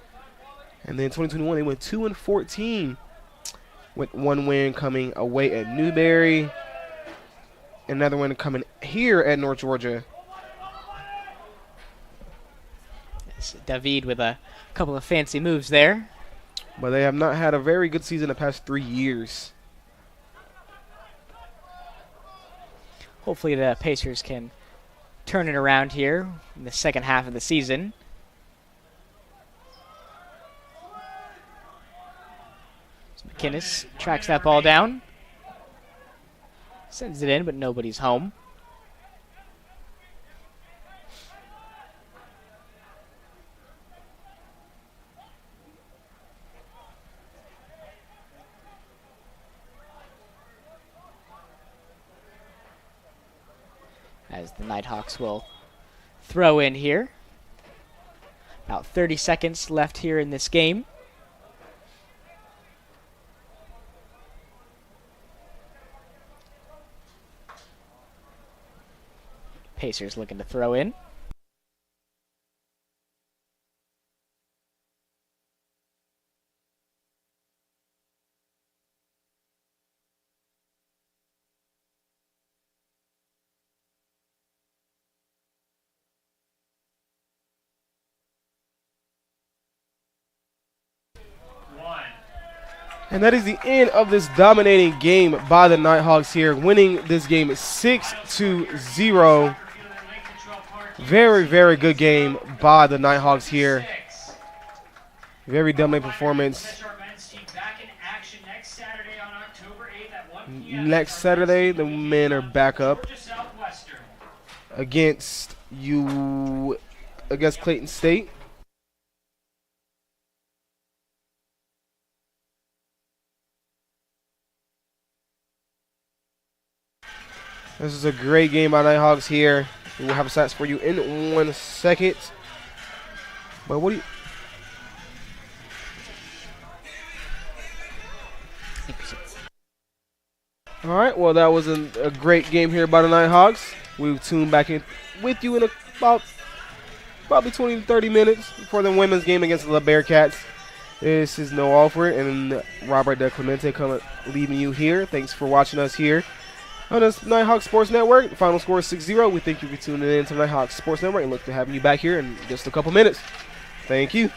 And then 2021, they went 2-14, with 1 win coming away at Newberry, another one coming here at North Georgia. It's David with a couple of fancy moves there. But they have not had a very good season the past 3 years. Hopefully the Pacers can turn it around here in the second half of the season. So McInnes tracks that ball down. Sends it in, but nobody's home. The Nighthawks will throw in here. About 30 seconds left here in this game. Pacers looking to throw in. And that is the end of this dominating game by the Nighthawks here, winning this game 6-0. Very, very good game by the Nighthawks here. Very dominating performance. Next Saturday, the men are back up against Clayton State. This is a great game by Nighthawks here. We will have stats for you in 1 second. But what do you... All right, well, that was a great game here by the Nighthawks. We'll tune back in with you in about probably 20 to 30 minutes for the women's game against the Bearcats. This is Noah Alford and Robert De Clemente leaving you here. Thanks for watching us here on the Nighthawk Sports Network. The final score is 6-0. We thank you for tuning in to Nighthawk Sports Network and look to having you back here in just a couple minutes. Thank you.